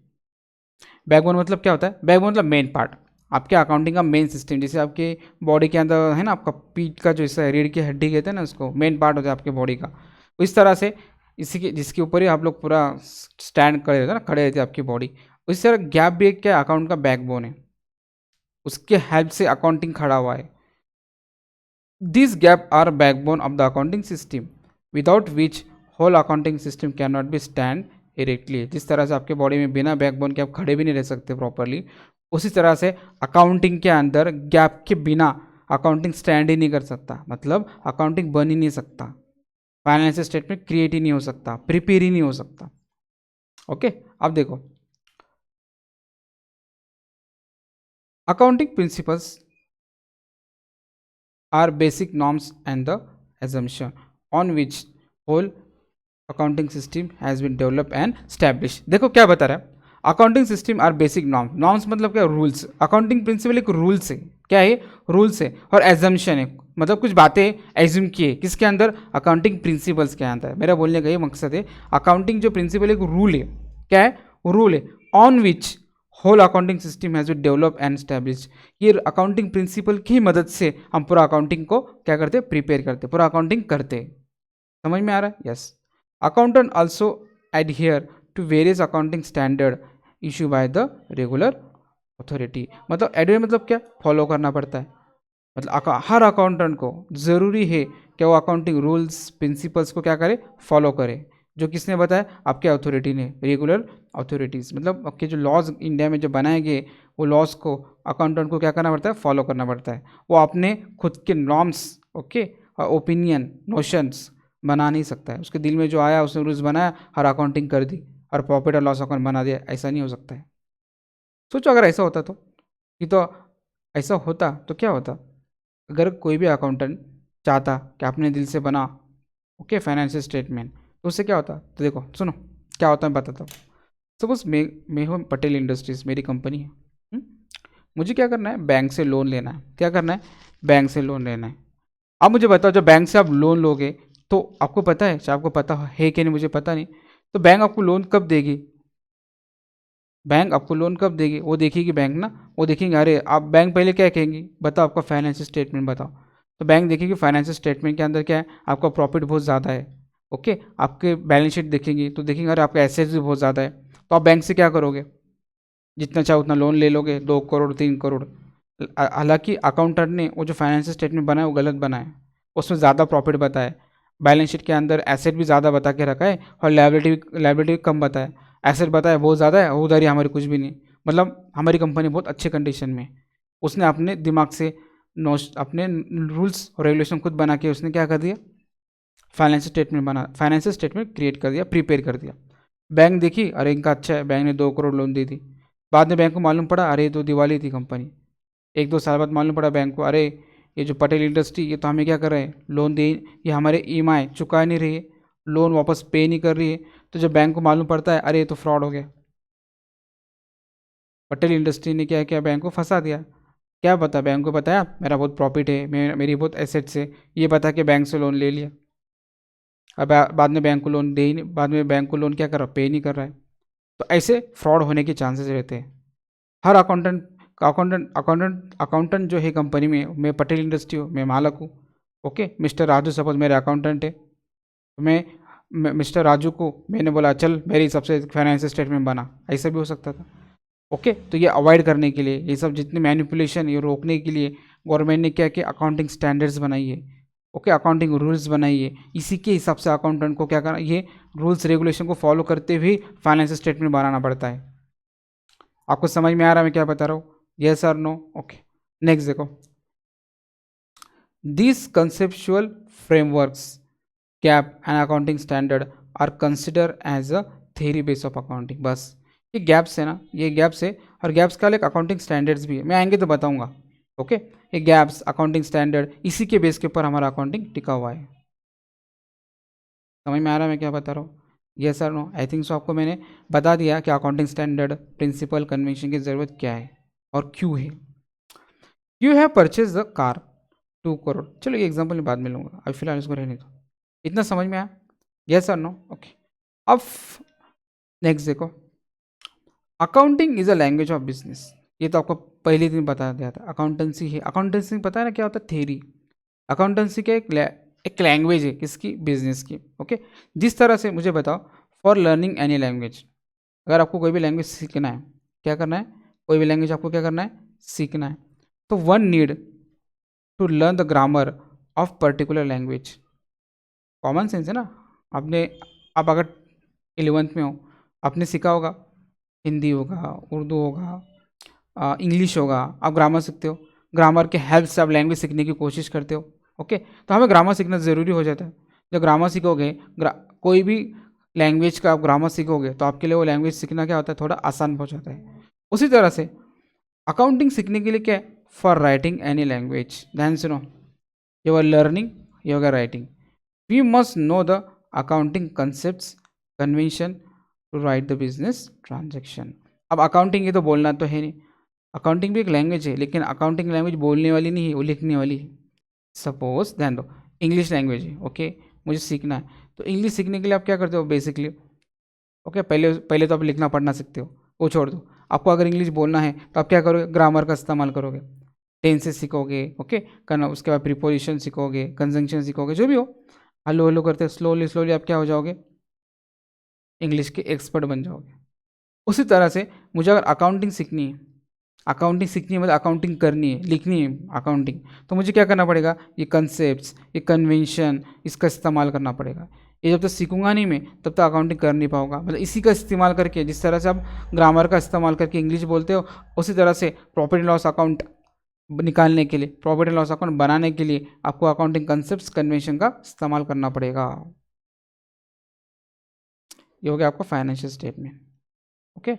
बैकबोन मतलब क्या होता है? बैकबोन मतलब मेन पार्ट, आपके अकाउंटिंग का मेन सिस्टम। जैसे आपके बॉडी के अंदर है ना, आपका पीठ का जो हिस्सा है, रीढ़ की हड्डी कहते हैं ना उसको, मेन पार्ट होता है आपके बॉडी का। इस तरह से इसी के जिसके ऊपर ही आप लोग पूरा स्टैंड खड़े रहते हैं ना, खड़े रहते हैं आपकी बॉडी। उसी तरह गैप भी एक क्या अकाउंट का बैकबोन है, उसके हेल्प से अकाउंटिंग खड़ा हुआ है। This gap are backbone of the accounting system without which whole accounting system can not be stand erectly. जिस तरह से आपके बॉडी में बिना बैकबोन के आप खड़े भी नहीं रह सकते प्रॉपरली, उसी तरह से अकाउंटिंग के अंदर गैप के बिना अकाउंटिंग स्टैंड ही नहीं कर सकता, मतलब अकाउंटिंग बन ही नहीं सकता, फाइनेंशियल स्टेटमेंट क्रिएट ही नहीं हो सकता, प्रिपेयर ही नहीं हो सकता। ओके, अब देखो, accounting principles are basic norms and the assumption on which whole accounting system has been developed and established। देखो क्या बता रहा है, accounting system are basic norm. Norms मतलब क्या? रूल्स। अकाउंटिंग प्रिंसिपल एक रूल्स है। क्या है? रूल्स है। और एजम्पशन है, मतलब कुछ बातें एज्यूम किए किसके अंदर? अकाउंटिंग प्रिंसिपल्स के अंदर। मेरा बोलने का ये मकसद है, अकाउंटिंग जो प्रिंसिपल एक रूल है, क्या है? रूल है on which whole accounting system has be develop and establish. ये अकाउंटिंग प्रिंसिपल की मदद से हम पूरा अकाउंटिंग को क्या करते, प्रिपेयर करते, पूरा अकाउंटिंग करते। समझ में आ रहा है? Yes. Accountant also adhere to various accounting standard issue by the regular authority. मतलब एडहियर मतलब क्या, फॉलो करना पड़ता है। मतलब हर अकाउंटेंट को ज़रूरी है कि वो अकाउंटिंग रूल्स प्रिंसिपल्स को क्या करे, फॉलो करे। जो किसने बताया, आपके अथॉरिटी ने, रेगुलर अथॉरिटीज़। मतलब आपके जो लॉज इंडिया में जो बनाए गए, वो लॉज को अकाउंटेंट को क्या करना पड़ता है, फॉलो करना पड़ता है। वो अपने खुद के नॉर्म्स, ओके, और ओपिनियन, नोशंस बना नहीं सकता है। उसके दिल में जो आया उसने रूल्स बनाया, हर अकाउंटिंग कर दी, हर प्रॉफिट और लॉस अकाउंट बना दिया। ऐसा नहीं हो सकता है। सोचो अगर ऐसा होता तो, ये तो ऐसा होता तो क्या होता। अगर कोई भी अकाउंटेंट चाहता कि अपने दिल से बना, ओके, फाइनेंशियल स्टेटमेंट, तो उससे क्या होता। तो देखो सुनो क्या होता है, मैं बताता हूँ। सपोज मैं हूँ पटेल इंडस्ट्रीज, मेरी कंपनी है। मुझे क्या करना है, बैंक से लोन लेना है। क्या करना है, बैंक से लोन लेना है। अब मुझे बताओ, जब बैंक से आप लोन लोगे तो आपको पता है, चाहे आपको पता है कि नहीं मुझे पता नहीं, तो बैंक आपको लोन कब देगी, बैंक आपको लोन कब देगी, वो देखेगी बैंक ना, वो देखेंगे। अरे आप बैंक पहले क्या कहेंगी, बताओ आपका फाइनेंशियल स्टेटमेंट बताओ। तो बैंक देखेगी फाइनेंशियल स्टेटमेंट के अंदर क्या है, आपका प्रॉफिट बहुत ज़्यादा है, ओके। आपके बैलेंस शीट देखेंगी तो देखेंगे अरे आपका एसेट्स भी बहुत ज़्यादा है। तो आप बैंक से क्या करोगे, जितना चाहे उतना लोन ले लोगे, 2 करोड़ 3 करोड़। हालांकि अकाउंटेंट ने वो जो फाइनेंशियल स्टेटमेंट बनाया वो गलत बनाया, उसमें ज़्यादा प्रॉफिट बताया, बैलेंस शीट के अंदर एसेट भी ज़्यादा बता के रखा है और लाइबिलिटी भी कम बताया। एसेट बताया बहुत ज़्यादा है, उधर ही हमारी कुछ भी नहीं। मतलब हमारी कंपनी बहुत अच्छे कंडीशन में, उसने अपने दिमाग से अपने रूल्स और रेगुलेशन खुद बना के उसने क्या कर दिया, फाइनेंशियल स्टेटमेंट क्रिएट कर दिया, प्रिपेयर कर दिया। बैंक देखी, अरे इनका अच्छा है, बैंक ने 2 करोड़ लोन दे दी। बाद में बैंक को मालूम पड़ा, अरे तो दिवाली थी कंपनी। 1-2 साल बाद मालूम पड़ा बैंक को, अरे ये जो पटेल इंडस्ट्री, ये तो हमें क्या कर रहे हैं, लोन दे, ये हमारे ईएमआई चुका नहीं रही है, लोन वापस पे नहीं कर रही है। तो जब बैंक को मालूम पड़ता है, अरे ये तो फ्रॉड हो गया, पटेल इंडस्ट्री ने क्या किया, बैंक को फंसा दिया। क्या पता, बैंक को बताया मेरा बहुत प्रॉफिट है, मेरी बहुत एसेट्स है, ये बता के बैंक से लोन ले लिया। अब बाद में बैंक को लोन दे ही नहीं, बाद में बैंक को लोन क्या कर रहा, पे नहीं कर रहा है। तो ऐसे फ्रॉड होने के चांसेस रहते हैं। हर अकाउंटेंट जो है कंपनी में, मैं पटेल इंडस्ट्री हूँ, मैं मालक हूँ, ओके। मिस्टर राजू सपोज मेरे अकाउंटेंट है, तो मैं मिस्टर राजू को मैंने बोला चल मेरी सबसे फाइनेंशियल स्टेटमेंट बना, ऐसा भी हो सकता था, ओके। तो ये अवॉइड करने के लिए, ये सब जितने मैनिपुलेशन, ये रोकने के लिए गवर्नमेंट ने क्या किया, अकाउंटिंग स्टैंडर्ड्स बनाई है, ओके, अकाउंटिंग रूल्स बनाई है। इसी के हिसाब से अकाउंटेंट को क्या करना, ये रूल्स रेगुलेशन को फॉलो करते हुए फाइनेंशियल स्टेटमेंट बनाना पड़ता है। आपको समझ में आ रहा है मैं क्या बता रहा हूँ, यस और नो, ओके। नेक्स्ट देखो, these conceptual frameworks, GAAP and accounting standard are considered as a theory base of accounting। बस ये गैप्स है ना, ये गैप्स है, और गैप्स का एक अकाउंटिंग स्टैंडर्ड्स भी है, मैं आएंगे तो बताऊंगा, ओके। ये गैप्स, अकाउंटिंग स्टैंडर्ड, इसी के बेस के ऊपर हमारा अकाउंटिंग टिका हुआ है। समझ में आ रहा है मैं क्या बता रहा हूँ, यस और नो। आई थिंक सो आपको मैंने बता दिया कि अकाउंटिंग स्टैंडर्ड, प्रिंसिपल, कन्वेंशन की ज़रूरत क्या है और क्यों है। You have purchase the car 2 crore, चलो ये एग्जाम्पल मैं बाद में लूँगा, अभी फिलहाल इसको रहने दो। इतना समझ में आया, यस और नो, ओके। अब नेक्स्ट देखो, accounting is a language of business. ये तो आपको पहले दिन बता दिया था, अकाउंटेंसी है। अकाउंटेंसी पता है ना क्या होता है, थेरी। अकाउंटेंसी का एक लैंग्वेज है, किसकी, बिजनेस की, ओके। जिस तरह से मुझे बताओ, फॉर लर्निंग एनी लैंग्वेज, अगर आपको कोई भी लैंग्वेज सीखना है, क्या करना है, कोई भी लैंग्वेज आपको क्या करना है, सीखना है, तो one need to learn the grammar of particular language. Common sense है ना। आपने, आप अगर 11th में हो, आपने सीखा होगा, हिंदी होगा, उर्दू होगा, इंग्लिश होगा, आप ग्रामर सीखते हो, ग्रामर के हेल्प से आप लैंग्वेज सीखने की कोशिश करते हो, ओके। तो हमें ग्रामर सीखना ज़रूरी हो जाता है। जब ग्रामर सीखोगे, कोई भी लैंग्वेज का आप ग्रामर सीखोगे तो आपके लिए वो लैंग्वेज सीखना क्या होता है, थोड़ा आसान हो जाता है। उसी तरह से अकाउंटिंग सीखने के लिए क्या है, फॉर राइटिंग एनी लैंग्वेज, ध्यान सुनो, you are learning, you are writing, we must know the accounting concepts, convention to write the business transaction। अब अकाउंटिंग ये तो बोलना तो है नहीं, अकाउंटिंग भी एक लैंग्वेज है, लेकिन अकाउंटिंग लैंग्वेज बोलने वाली नहीं है, वो लिखने वाली है। सपोज ध्यान दो, इंग्लिश लैंग्वेज है, ओके, मुझे सीखना है, तो इंग्लिश सीखने के लिए आप क्या करते हो बेसिकली, ओके, पहले पहले तो आप लिखना पढ़ना सीखते हो, वो छोड़ दो। आपको अगर इंग्लिश बोलना है तो आप क्या करोगे, ग्रामर का इस्तेमाल करोगे, टेंसेस सीखोगे, ओके करना, उसके बाद प्रीपोजिशन सीखोगे, कंजंक्शन सीखोगे, जो भी हो, हल्लो हल्लो करते स्लोली स्लोली आप क्या हो जाओगे, इंग्लिश के एक्सपर्ट बन जाओगे। उसी तरह से मुझे अगर अकाउंटिंग सीखनी है, अकाउंटिंग सीखनी है मतलब अकाउंटिंग करनी है, लिखनी है अकाउंटिंग, तो मुझे क्या करना पड़ेगा, ये कंसेप्ट, ये कन्वेंशन, इसका इस्तेमाल करना पड़ेगा। ये जब तक सीखूंगा नहीं मैं तब तक अकाउंटिंग कर नहीं पाऊंगा। मतलब इसी का इस्तेमाल करके, जिस तरह से आप ग्रामर का इस्तेमाल करके इंग्लिश बोलते हो, उसी तरह से प्रॉफिट एंड लॉस अकाउंट निकालने के लिए, प्रॉफिट एंड लॉस अकाउंट बनाने के लिए आपको अकाउंटिंग कंसेप्ट कन्वेंशन का इस्तेमाल करना पड़ेगा। ये हो गया आपका financial statement. Okay,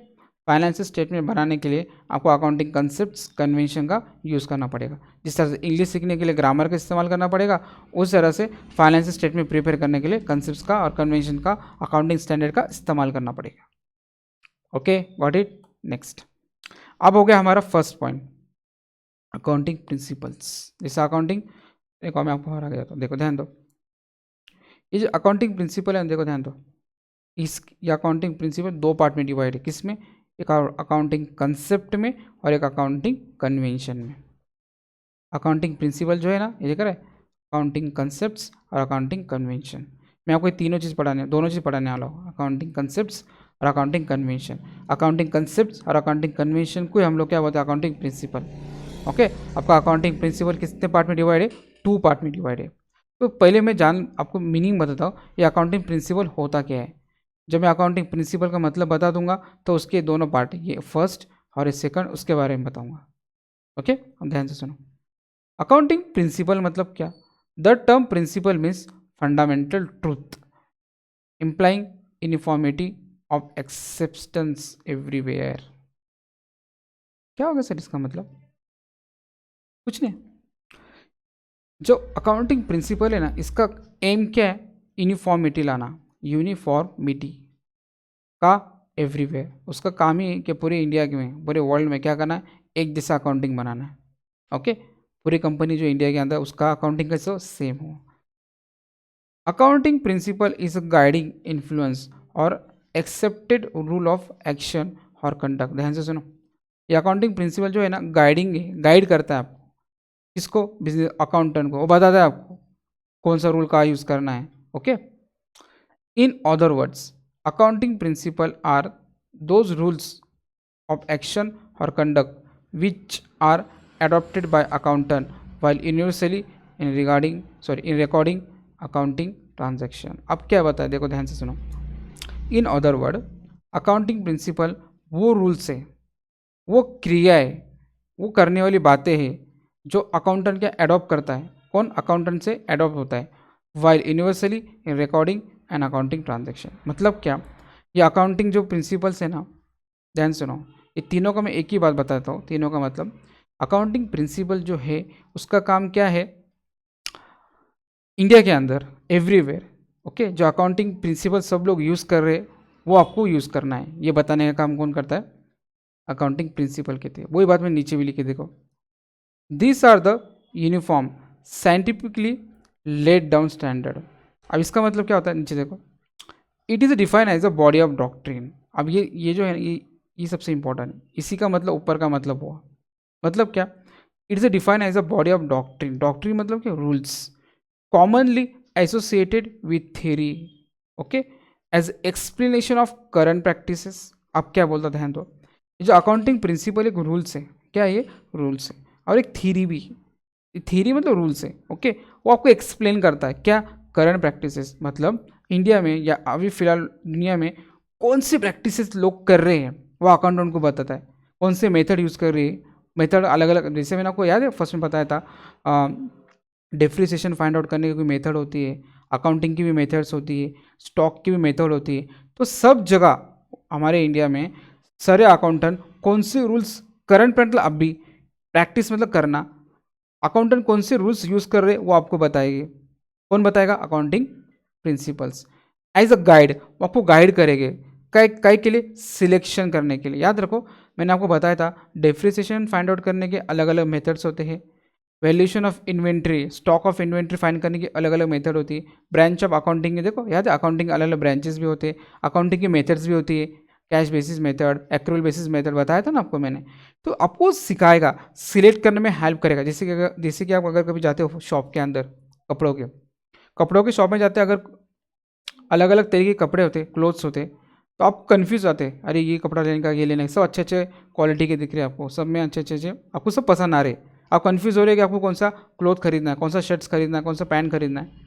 financial statement बनाने के लिए आपको अकाउंटिंग कंसेप्ट्स कन्वेंशन का यूज़ करना पड़ेगा। जिस तरह से इंग्लिश सीखने के लिए ग्रामर का इस्तेमाल करना पड़ेगा, उस तरह से फाइनेंशियल स्टेटमेंट प्रिपेयर करने के लिए कंसेप्ट्स का और कन्वेंशन का, अकाउंटिंग स्टैंडर्ड का इस्तेमाल करना पड़ेगा। Okay, got it. नेक्स्ट, अब हो गया हमारा फर्स्ट पॉइंट, अकाउंटिंग प्रिंसिपल्स। जैसे अकाउंटिंग, देखो मैं आपको हरा गया था, देखो ध्यान दो, ये जो अकाउंटिंग प्रिंसिपल है, देखो ध्यान दो, इस ये अकाउंटिंग प्रिंसिपल दो पार्ट में डिवाइड है। किस में, एक अकाउंटिंग कंसेप्ट में और एक अकाउंटिंग कन्वेंशन में। अकाउंटिंग प्रिंसिपल जो है ना, ये देख रहा है, अकाउंटिंग कंसेप्ट्स और अकाउंटिंग कन्वेंशन। मैं आपको ये तीनों चीज़ पढ़ाने, दोनों चीज़ पढ़ाने वाला हूँ, अकाउंटिंग कंसेप्ट्स और अकाउंटिंग कन्वेंशन। अकाउंटिंग कंसेप्ट्स और अकाउंटिंग कन्वेंशन को हम लोग क्या बोलते हैं, अकाउंटिंग प्रिंसिपल। ओके, आपका अकाउंटिंग प्रिंसिपल कितने पार्ट में डिवाइड है, 2 पार्ट में डिवाइड है। तो पहले मैं आपको मीनिंग बताता हूँ, ये अकाउंटिंग प्रिंसिपल होता क्या है। जब मैं अकाउंटिंग प्रिंसिपल का मतलब बता दूंगा तो उसके दोनों पार्ट, ये फर्स्ट और ये सेकंड, उसके बारे में बताऊंगा। ओके, अब ध्यान से सुनो। अकाउंटिंग प्रिंसिपल मतलब क्या, the term principle means fundamental truth implying uniformity of acceptance everywhere. क्या होगा सर इसका मतलब, कुछ नहीं। जो अकाउंटिंग प्रिंसिपल है ना, इसका एम क्या है, यूनिफॉर्मिटी लाना, यूनिफॉर्मिटी का एवरीवेयर। उसका काम ही है कि पूरे इंडिया में, पूरे वर्ल्ड में क्या करना है, एक जैसा अकाउंटिंग बनाना है। ओके, पूरी कंपनी जो इंडिया के अंदर, उसका अकाउंटिंग कैसे सेम हो। Accounting principle is a guiding influence और एक्सेप्टेड रूल ऑफ एक्शन और कंडक्ट। ध्यान से सुनो, ये अकाउंटिंग प्रिंसिपल जो है ना, गाइडिंग है, गाइड करता है आपको, किसको, बिजनेस अकाउंटेंट को, वो बताता है आपको कौन सा रूल का यूज़ करना है। Okay, in other words accounting principles are those rules of action or conduct which are adopted by accountant while universally in recording accounting transaction। अब क्या बताया, देखो ध्यान से सुनो। In other word, accounting principle वो रूल्स है, वो क्रिया है, वो करने वाली बातें हैं जो अकाउंटेंट क्या एडॉप्ट करता है, कौन, अकाउंटेंट से एडॉप्ट होता है, while universally in recording and accounting transaction. मतलब क्या, ये अकाउंटिंग जो प्रिंसिपल्स है ना, ध्यान सुनो, ये तीनों का मैं एक ही बात बताता हूँ। तीनों का मतलब, अकाउंटिंग प्रिंसिपल जो है उसका काम क्या है, इंडिया के अंदर एवरीवेयर, ओके, जो अकाउंटिंग प्रिंसिपल सब लोग यूज़ कर रहे हैं वो आपको यूज़ करना है। ये बताने का काम कौन करता है, अकाउंटिंग प्रिंसिपल कहते हैं। वही बात मैं नीचे भी लिखे, देखो, this are the uniform scientifically laid down standard. अब इसका मतलब क्या होता है, नीचे देखो, it is define as a body of doctrine. अब ये जो है ये सबसे इंपॉर्टेंट है, इसी का मतलब ऊपर का मतलब हुआ, मतलब क्या, it is define as a body of doctrine. Doctrine मतलब क्या, rules commonly associated with theory, okay, as explanation of current practices. अब क्या बोलता, ध्यान दो, ये जो अकाउंटिंग प्रिंसिपल एक रूल्स है, क्या है ये, रूल्स है, और एक थ्योरी भी। थ्योरी मतलब रूल्स है, ओके, वो आपको एक्सप्लेन करता है क्या, करंट प्रैक्टिसेस, मतलब इंडिया में या अभी फिलहाल दुनिया में कौन सी प्रैक्टिसेस लोग कर रहे हैं, वो अकाउंटेंट को बताता है। कौन से मेथड यूज़ कर रही है, मेथड अलग अलग, जैसे मैंने आपको याद है फर्स्ट में बताया था, डिफ्रिसिएशन फाइंड आउट करने की कोई मेथड होती है, अकाउंटिंग की भी मेथड्स होती है, स्टॉक की भी मेथड होती है। तो सब जगह हमारे इंडिया में सारे अकाउंटेंट कौन से रूल्स, करंट मतलब अभी, प्रैक्टिस मतलब करना, अकाउंटेंट कौन से रूल्स यूज़ कर रहे हैं वो आपको बताएगी। कौन बताएगा, accounting principles. As a guide, वो आपको गाइड करेंगे, काय के लिए, सिलेक्शन करने के लिए। याद रखो, मैंने आपको बताया था डिफ्रिसिएशन फाइंड आउट करने के अलग अलग मेथड्स होते हैं, valuation of inventory, stock of inventory find करने की अलग अलग मेथड होती है, ब्रांच ऑफ अकाउंटिंग के, देखो याद है, अकाउंटिंग अलग अलग ब्रांचेस भी होते हैं, अकाउंटिंग की मेथड्स भी होती है, cash basis method, accrual basis method बताया था ना आपको मैंने। तो आपको सिखाएगा, सिलेक्ट करने में हेल्प करेगा। जैसे कि आप अगर कभी जाते हो शॉप के अंदर, कपड़ों के शॉप में जाते हैं, अगर अलग अलग तरीके के कपड़े होते, क्लोथ्स होते, तो आप कंफ्यूज आते, अरे ये कपड़ा लेने का, ये लेने का, सब अच्छे अच्छे क्वालिटी के दिख रहे हैं आपको, सब में अच्छे अच्छे आपको सब पसंद आ रहे, आप कंफ्यूज हो रहे हैं कि आपको कौन सा क्लोथ खरीदना है, कौन सा शर्ट्स खरीदना है, कौन सा पैंट खरीदना है।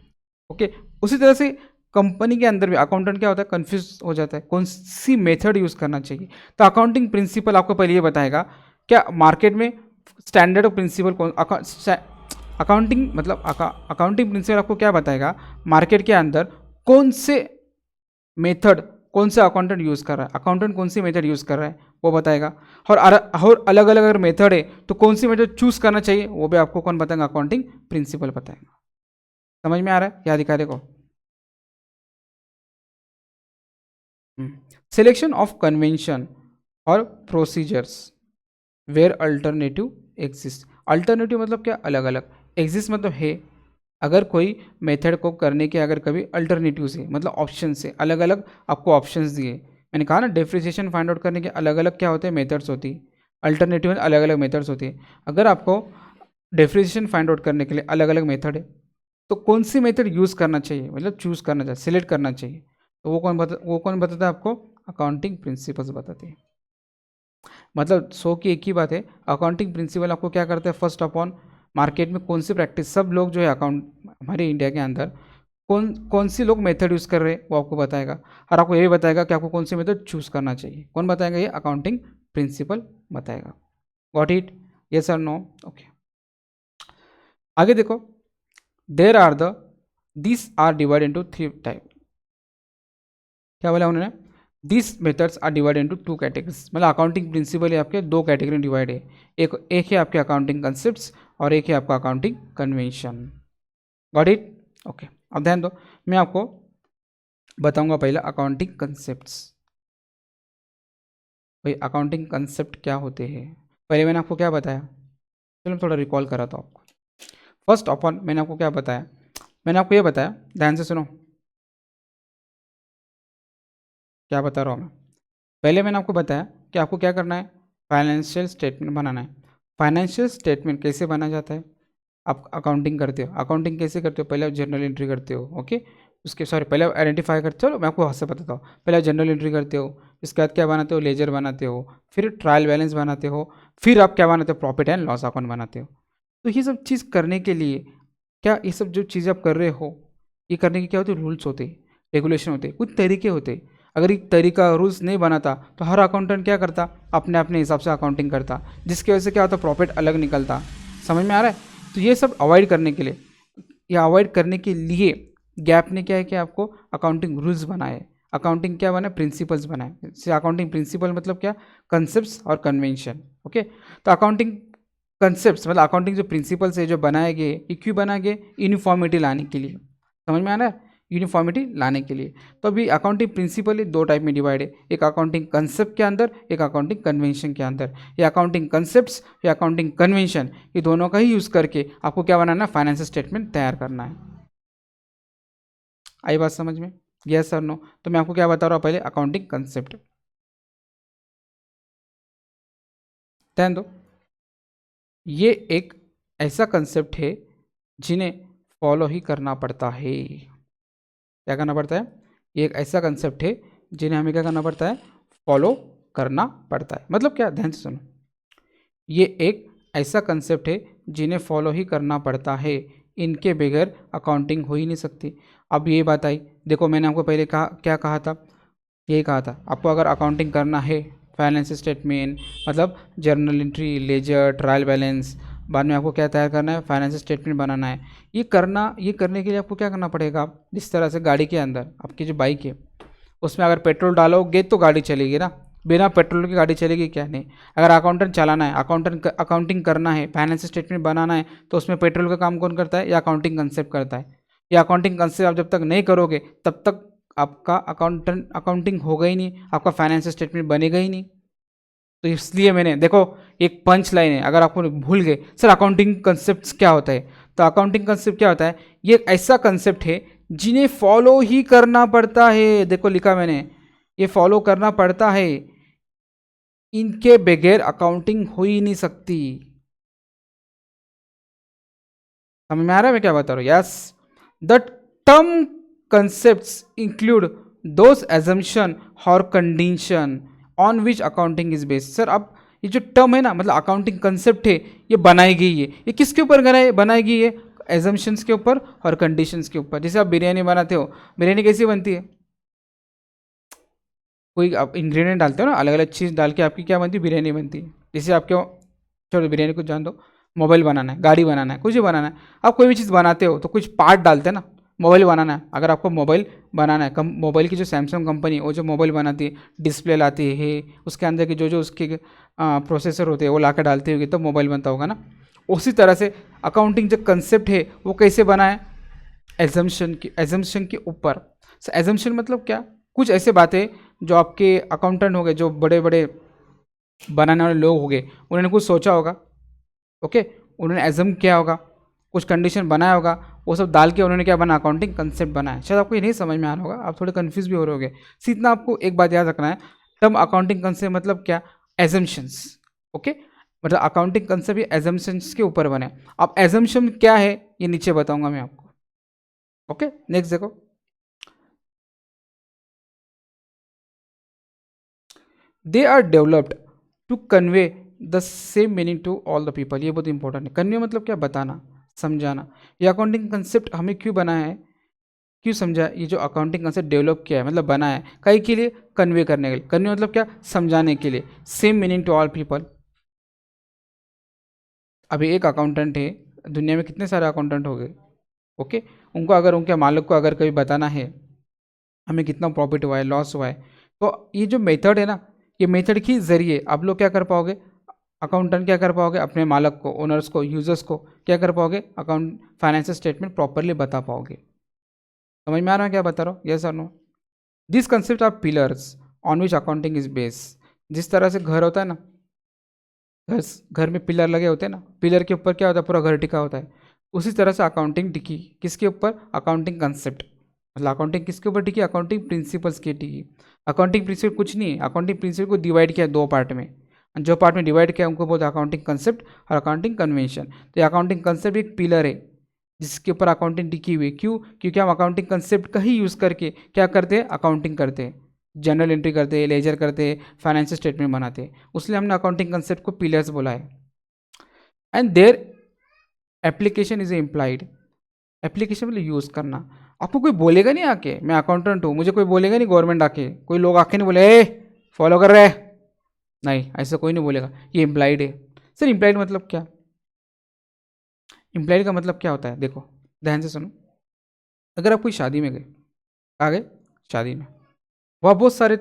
ओके, उसी तरह से कंपनी के अंदर भी अकाउंटेंट क्या होता है, कंफ्यूज हो जाता है कौन सी मेथड यूज़ करना चाहिए। तो अकाउंटिंग प्रिंसिपल आपको पहले ये बताएगा क्या मार्केट में स्टैंडर्ड प्रिंसिपल कौन, अकाउंटिंग मतलब अकाउंटिंग प्रिंसिपल आपको क्या बताएगा, मार्केट के अंदर कौन से मेथड, कौन सा अकाउंटेंट यूज़ कर रहा है, अकाउंटेंट कौन सी मेथड यूज़ कर रहा है वो बताएगा। और अलग अलग अगर मेथड है तो कौन सी मेथड चूज़ करना चाहिए वो भी आपको कौन बताएगा, अकाउंटिंग प्रिंसिपल बताएगा। समझ में आ रहा है या अधिकारी को? सिलेक्शन ऑफ कन्वेंशन और procedures where alternative exist. Alternative मतलब क्या, अलग अलग, एग्जिस्ट मतलब है, अगर कोई मेथड को करने के अगर कभी अल्टरनेटिव से मतलब ऑप्शन से, अलग अलग आपको ऑप्शंस दिए। मैंने कहा ना डेप्रिसिएशन फाइंड आउट करने के अलग अलग क्या होते हैं, मेथड्स होती है, अल्टरनेटिव में अलग अलग मेथड्स होती है। अगर आपको डेप्रिसिएशन फाइंड आउट करने के लिए अलग अलग मेथड है तो कौन सी मेथड यूज़ करना चाहिए, मतलब चूज़ करना चाहिए, सिलेक्ट करना चाहिए, तो वो कौन बताता है आपको, अकाउंटिंग प्रिंसिपल्स बताते हैं। मतलब 100 की एक ही बात है, अकाउंटिंग प्रिंसिपल आपको क्या करते हैं, फर्स्ट अपॉन मार्केट में कौन सी प्रैक्टिस, सब लोग जो है अकाउंट हमारे इंडिया के अंदर कौन कौन सी लोग मेथड यूज़ कर रहे हैं वो आपको बताएगा, और आपको ये भी बताएगा कि आपको कौन सी मेथड चूज़ करना चाहिए। कौन बताएगा, ये अकाउंटिंग प्रिंसिपल बताएगा। गॉट इट, यस और नो? ओके, आगे देखो, there are the this are divide into 3 type. क्या बोला उन्होंने, this methods are divide into 2 categories, मतलब अकाउंटिंग प्रिंसिपल आपके 2 कैटेगरी में डिवाइड है, एक है आपके अकाउंटिंग कंसेप्ट्स और एक है आपका accounting convention. Got it? Okay, अब ध्यान दो, मैं आपको बताऊंगा पहले अकाउंटिंग कंसेप्ट्स। भाई अकाउंटिंग कंसेप्ट क्या होते हैं, पहले मैंने आपको क्या बताया, चलो थोड़ा रिकॉल करा था आपको। फर्स्ट अपन मैंने आपको क्या बताया, मैंने आपको ये बताया, ध्यान से सुनो क्या बता रहा हूँ मैं। पहले मैंने आपको बताया कि आपको क्या करना है, फाइनेंशियल स्टेटमेंट बनाना है। फाइनेंशियल स्टेटमेंट कैसे बना जाता है, आप अकाउंटिंग करते हो, अकाउंटिंग कैसे करते हो, पहले आप जर्नल एंट्री करते हो, ओके, उसके सॉरी पहले आप आइडेंटिफाई करते हो, मैं आपको हाथ से बताता हूँ, पहले आप जर्नल एंट्री करते हो, इसके बाद क्या बनाते हो, लेजर बनाते हो, फिर ट्रायल बैलेंस बनाते हो, फिर आप क्या बनाते हो, प्रॉफिट एंड लॉस अकाउंट बनाते हो। तो ये सब चीज़ करने के लिए क्या, ये सब जो चीज़ें आप कर रहे हो, ये करने के क्या होते, रूल्स होते, रेगुलेशन होते, कुछ तरीके होते। अगर एक तरीका रूल्स नहीं बनाता तो हर अकाउंटेंट क्या करता, अपने अपने हिसाब से अकाउंटिंग करता, जिसकी वजह से क्या होता, प्रॉफिट अलग निकलता। समझ में आ रहा है? तो ये सब अवॉइड करने के लिए, या अवॉइड करने के लिए गैप ने क्या है कि आपको अकाउंटिंग रूल्स बनाए, अकाउंटिंग क्या बनाए, प्रिंसिपल्स बनाए। जैसे अकाउंटिंग प्रिंसिपल मतलब क्या, कंसेप्ट्स और कन्वेंशन। ओके, तो अकाउंटिंग कंसेप्ट्स मतलब अकाउंटिंग जो प्रिंसिपल्स है जो बनाए गए, ये क्यों बनाए गए, यूनिफॉर्मिटी लाने के लिए। समझ में आ रहा है, यूनिफॉर्मिटी लाने के लिए। तो अभी अकाउंटिंग प्रिंसिपल 2 टाइप में डिवाइड है, एक अकाउंटिंग कंसेप्ट के अंदर, एक अकाउंटिंग कन्वेंशन के अंदर। ये अकाउंटिंग कंसेप्ट्स या अकाउंटिंग कन्वेंशन, ये दोनों का ही यूज़ करके आपको क्या बनाना है, फाइनेंशियल स्टेटमेंट तैयार करना है। आई बात समझ में, यस और नो? तो मैं आपको क्या बता रहा हूँ, पहले अकाउंटिंग कंसेप्ट ध्यान दो। ये एक ऐसा कंसेप्ट है जिन्हें फॉलो ही करना पड़ता है। क्या करना पड़ता है, ये एक ऐसा कंसेप्ट है जिन्हें हमें क्या करना पड़ता है, फॉलो करना पड़ता है। मतलब क्या, ध्यान से सुनो, ये एक ऐसा कंसेप्ट है जिन्हें फॉलो ही करना पड़ता है, इनके बगैर अकाउंटिंग हो ही नहीं सकती। अब ये बात आई, देखो मैंने आपको पहले कहा, क्या कहा था, यही कहा था आपको अगर अकाउंटिंग करना है, फाइनेंस स्टेटमेंट मतलब journal entry, ledger, trial balance, बाद में आपको क्या तैयार करना है, फाइनेंस स्टेटमेंट बनाना है। ये करने के लिए आपको क्या करना पड़ेगा, जिस तरह से गाड़ी के अंदर आपकी जो बाइक है उसमें अगर पेट्रोल डालोगे तो गाड़ी चलेगी ना, बिना पेट्रोल की गाड़ी चलेगी क्या, नहीं। अगर अकाउंटेंट चलाना है, अकाउंटिंग करना है, फाइनेंस स्टेटमेंट बनाना है, तो उसमें पेट्रोल का काम कौन करता है, या अकाउंटिंग कंसेप्ट करता है। या अकाउंटिंग कंसेप्ट आप जब तक नहीं करोगे तब तक आपका अकाउंटिंग होगा ही नहीं, आपका फाइनेंस स्टेटमेंट बनेगा ही नहीं। तो इसलिए मैंने देखो, एक पंच लाइन है, अगर आपको भूल गए सर अकाउंटिंग कंसेप्ट क्या होता है, तो अकाउंटिंग कंसेप्ट क्या होता है, ये एक ऐसा कंसेप्ट है जिन्हें फॉलो ही करना पड़ता है। देखो लिखा मैंने, ये फॉलो करना पड़ता है, इनके बगैर अकाउंटिंग हो ही नहीं सकती। समझ में आ रहा है मैं क्या बता रहा हूँ? Yes, the term concepts include those assumption और condition on which accounting is based। Sir अब ये जो टर्म है ना, मतलब अकाउंटिंग कंसेप्ट है, ये बनाई गई है, ये किसके ऊपर बनाई गई है? एजम्पशंस के ऊपर और कंडीशंस के ऊपर। जैसे आप बिरयानी बनाते हो, बिरयानी कैसी बनती है? कोई आप इंग्रेडिएंट डालते हो ना, अलग अलग चीज़ डाल के आपकी क्या बनती है? बिरयानी बनती है। जैसे आपके, छोड़ो बिरयानी को जान दो, मोबाइल बनाना है, गाड़ी बनाना है, कुछ भी बनाना है, आप कोई भी चीज़ बनाते हो तो कुछ पार्ट डालते हैं ना। मोबाइल बनाना है, अगर आपको मोबाइल बनाना है, मोबाइल की जो सैमसंग कंपनी वो जो मोबाइल बनाती है, डिस्प्ले लाती है, उसके अंदर के जो उसके प्रोसेसर होते हैं वो ला कर डालती होगी तो मोबाइल बनता होगा ना। उसी तरह से अकाउंटिंग जो कंसेप्ट है वो कैसे बना है? एजम्पशन के ऊपर। एजम्पशन मतलब क्या? कुछ ऐसे बातें जो आपके अकाउंटेंट हो गए, जो बड़े बड़े बनाने वाले लोग हो गए, उन्होंने कुछ सोचा होगा, ओके, उन्होंने एजम किया होगा, कुछ कंडीशन बनाया होगा, वो सब डाल के उन्होंने क्या बना? अकाउंटिंग कंसेप्ट बनाया। शायद आपको ये नहीं समझ में आ रहा होगा, आप थोड़े कंफ्यूज भी हो रहे होगे। इतना आपको एक बात याद रखना है, टर्म अकाउंटिंग कंसेप्ट मतलब क्या? एजम्पशंस, ओके, मतलब अकाउंटिंग कंसेप्ट ये एजम्पशंस के ऊपर बने। अब एजम्पशन क्या है ये नीचे बताऊंगा मैं आपको, ओके। नेक्स्ट देखो, they are developed to convey the same meaning to all the people. ये बहुत इंपॉर्टेंट है। कन्वे मतलब क्या? बताना, समझाना। ये अकाउंटिंग कंसेप्ट हमें क्यों बनाया है, क्यों समझा? ये जो अकाउंटिंग कंसेप्ट डेवलप किया है, मतलब बनाया है, कई के लिए? कन्वे करने के लिए। कन्वे मतलब क्या? समझाने के लिए। Same meaning to all people. अभी एक अकाउंटेंट है, दुनिया में कितने सारे अकाउंटेंट हो गए, ओके, उनको अगर उनके मालिक को अगर कभी बताना है हमें कितना प्रॉफिट हुआ है, लॉस हुआ है, तो ये जो मेथड है ना, ये मेथड के ज़रिए आप लोग क्या कर पाओगे? अकाउंटेंट क्या कर पाओगे? अपने मालक को, ओनर्स को, यूजर्स को क्या कर पाओगे? अकाउंट फाइनेंशियल स्टेटमेंट प्रॉपरली बता पाओगे। समझ में आ रहा है क्या बता रहा हूँ? यस और no? This concept are pillars on which accounting is base. जिस तरह से घर होता है ना, घर घर में पिलर लगे होते हैं ना, पिलर के ऊपर क्या होता है? पूरा घर टिका होता है। उसी तरह से अकाउंटिंग टिकी किसके ऊपर? Accounting concept. मतलब अकाउंटिंग किसके ऊपर टिकी? अकाउंटिंग प्रिंसिपल्स की टिकी। अकाउंटिंग प्रिंसिपल कुछ नहीं है, अकाउंटिंग प्रिंसिपल को डिवाइड किया दो पार्ट में, जो पार्ट में डिवाइड किया उनको बोलते हैं अकाउंटिंग कंसेप्ट और अकाउंटिंग कन्वेंशन। तो ये अकाउंटिंग कंसेप्ट एक पिलर है जिसके ऊपर अकाउंटिंग टिकी हुई है। क्यों? क्योंकि हम अकाउंटिंग कंसेप्ट का ही यूज़ करके क्या करते हैं? अकाउंटिंग करते हैं, जनरल एंट्री करते हैं, लेजर करते हैं, फाइनेंशियल स्टेटमेंट बनाते हैं। उसलिए हमने अकाउंटिंग कंसेप्ट को पिलर्स बोला है। And their application is implied. Application मतलब यूज़ करना। आपको कोई बोलेगा नहीं आके मैं अकाउंटेंट हूँ, मुझे कोई बोलेगा नहीं गवर्नमेंट आके, कोई लोग आके नहीं बोले ए फॉलो कर रहे, नहीं ऐसा कोई नहीं बोलेगा, ये इम्प्लाइड है। सर इम्प्लाइड मतलब क्या? इम्प्लाइड का मतलब क्या होता है? देखो ध्यान से सुनो। अगर आप कोई शादी में गए, आ गए शादी में, वहाँ बहुत सारे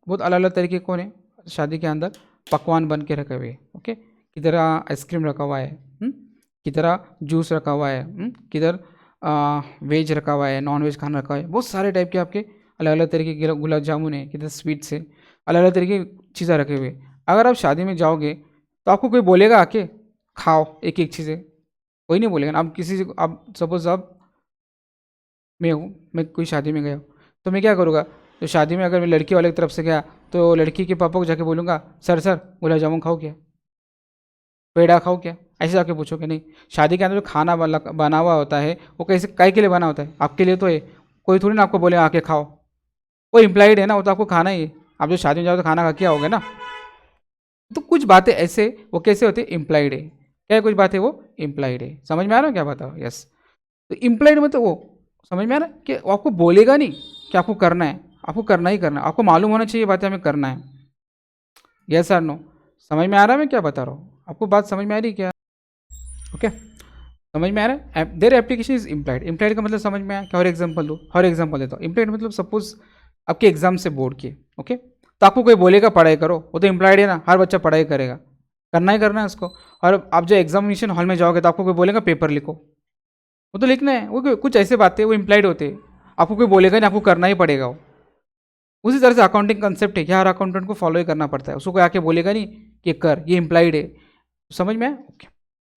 बहुत अलग अलग तरीके कौन है शादी के अंदर पकवान बन के रखे हुए, ओके, किधर आइसक्रीम रखा हुआ है, किधर जूस रखा हुआ है, किधर वेज रखा हुआ है, नॉन वेज खाना रखा हुआ है, बहुत सारे टाइप के आपके अलग अलग तरीके के गुलाब जामुन है, किधर स्वीट्स है, अलग अलग तरीके की चीज़ें रखे हुए। अगर आप शादी में जाओगे तो आपको कोई बोलेगा आके खाओ एक एक चीज़ें? कोई नहीं बोलेगा ना। आप किसी से, आप सपोज आप, मैं हूँ, मैं कोई शादी में गया तो मैं क्या करूँगा? तो शादी में अगर मैं लड़की वाले की तरफ से गया तो लड़की के पापा को जाके बोलूँगा सर सर गुलाब जामुन खाओ क्या, पेड़ा खाओ क्या, ऐसे जाके पूछोगे? नहीं। शादी के अंदर जो खाना बना हुआ होता है वो कैसे काय के लिए बना होता है? आपके लिए तो है। कोई थोड़ी ना आपको बोले आके खाओ, वो इम्प्लाइड है ना, वो तो आपको खाना ही है। आप जो शादी में जाओ तो खाना खा के आओगे ना। तो कुछ बातें ऐसे वो कैसे होते हैं? इम्प्लाइड है। क्या है? कुछ बातें वो इम्प्लाइड है। समझ में आ रहा है क्या बताओ? यस। तो इम्प्लाइड मतलब वो, समझ में आ रहा है कि वो आपको बोलेगा नहीं कि आपको करना है, आपको करना ही करना है, आपको मालूम होना चाहिए बातें हमें करना है। यस और नो? समझ में आ रहा है मैं क्या बता रहा हूँ? आपको बात समझ में आ रही है क्या? ओके, समझ में आ रहा है? Their application is implied. Implied का मतलब समझ में आया क्या? और एग्जाम्पल दो, हर एग्जाम्पल देता हूँ। इम्प्लाइड मतलब सपोज आपके एग्जाम से बोर्ड के, ओके, तो आपको कोई बोलेगा पढ़ाई करो, वो तो इम्प्लाइड है ना, हर बच्चा पढ़ाई करेगा, करना ही करना है उसको। और आप जो एग्जामिनेशन हॉल में जाओगे तो आपको कोई बोलेगा पेपर लिखो, वो तो लिखना है। वो कुछ ऐसे बातें वो इम्प्लाइड होते हैं, आपको कोई बोलेगा नहीं, आपको करना ही पड़ेगा वो। उसी तरह से अकाउंटिंग कंसेप्ट है कि हर अकाउंटेंट को फॉलो ही करना पड़ता है, उसको कोई आके बोलेगा नहीं कि कर, ये इम्प्लाइड है। समझ में आया? ओके।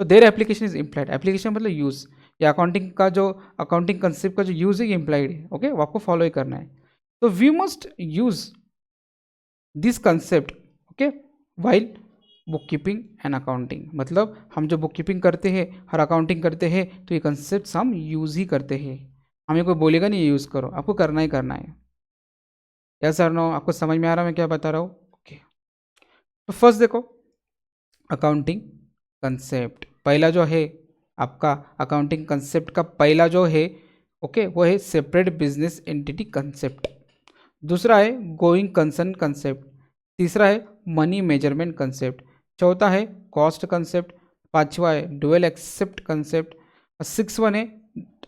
तो their application is implied. Application मतलब यूज़, या अकाउंटिंग का जो अकाउंटिंग कंसेप्ट का जो यूज़ है ये इम्प्लाइड है, ओके, वो आपको फॉलो ही करना है। तो we must use this concept okay while bookkeeping and accounting, मतलब हम जो बुक कीपिंग करते हैं और अकाउंटिंग करते हैं तो ये कंसेप्ट हम यूज़ ही करते हैं। हमें कोई बोलेगा नहीं ये यूज़ करो, आपको करना ही करना है। यस सर नो, आपको समझ में आ रहा है मैं क्या बता रहा हूँ? ओके, तो फर्स्ट देखो अकाउंटिंग कंसेप्ट, पहला जो है आपका अकाउंटिंग कंसेप्ट का पहला जो है ओके वो है सेपरेट बिजनेस एंटिटी कंसेप्ट। दूसरा है गोइंग कंसर्न कंसेप्ट। तीसरा है मनी मेजरमेंट कंसेप्ट। चौथा है कॉस्ट कंसेप्ट। पांचवा है dual aspect concept. Six one है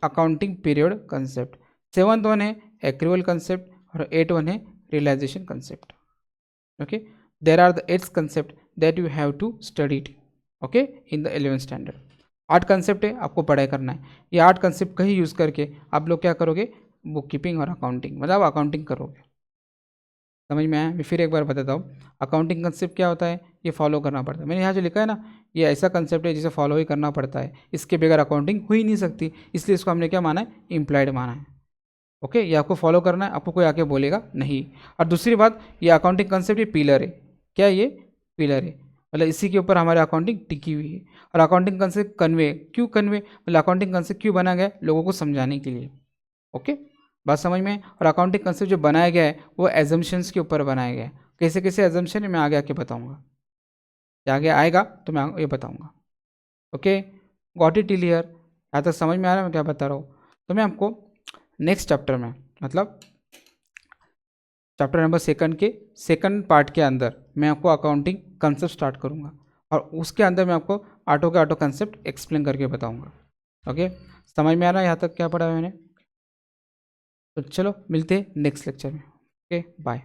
accounting period concept. Seventh one है एक्रूअल कंसेप्ट और एट वन है realization concept. Okay, there are the eights concept that you have to study it okay in the 11th standard. 8 concept है आपको पढ़ाई करना है। ये 8 कंसेप्ट का ही यूज़ करके आप लोग क्या करोगे, बुक कीपिंग और अकाउंटिंग मतलब अकाउंटिंग करोगे। समझ में आया? मैं फिर एक बार बताता हूँ अकाउंटिंग कंसेप्ट क्या होता है, ये फॉलो करना पड़ता है। मैंने यहाँ जो लिखा है ना, ये ऐसा कंसेप्ट है जिसे फॉलो ही करना पड़ता है, इसके बगैर अकाउंटिंग हो ही नहीं सकती, इसलिए इसको हमने क्या माना है, इम्प्लाइड माना है। ओके, ये आपको फॉलो करना है, आपको कोई आके बोलेगा नहीं। और दूसरी बात, ये अकाउंटिंग कंसेप्ट ये पिलर है। क्या ये पिलर है, मतलब इसी के ऊपर हमारी अकाउंटिंग टिकी हुई है। और अकाउंटिंग कंसेप्ट कन्वे क्यों, कन्वे मतलब अकाउंटिंग कंसेप्ट क्यों बना गया, लोगों को समझाने के लिए। ओके, बात समझ में। और अकाउंटिंग कंसेप्ट जो बनाया गया है वो एजम्पशंस के ऊपर बनाया गया है। कैसे कैसे एजम्पशन है मैं आगे आके बताऊंगा, आगे आएगा तो मैं ये बताऊंगा। Okay, got it clear? यहाँ तक समझ में आ रहा है मैं क्या बता रहा हूँ? तो मैं आपको नेक्स्ट चैप्टर में मतलब चैप्टर नंबर सेकंड के सेकंड पार्ट के अंदर मैं आपको अकाउंटिंग कंसेप्ट स्टार्ट करूँगा और उसके अंदर मैं आपको ऑटो के ऑटो कंसेप्ट एक्सप्लेन करके बताऊँगा। ओके, समझ में आ रहा है यहाँ तक क्या पढ़ा है मैंने? तो चलो मिलते हैं नेक्स्ट लेक्चर में। Okay, bye.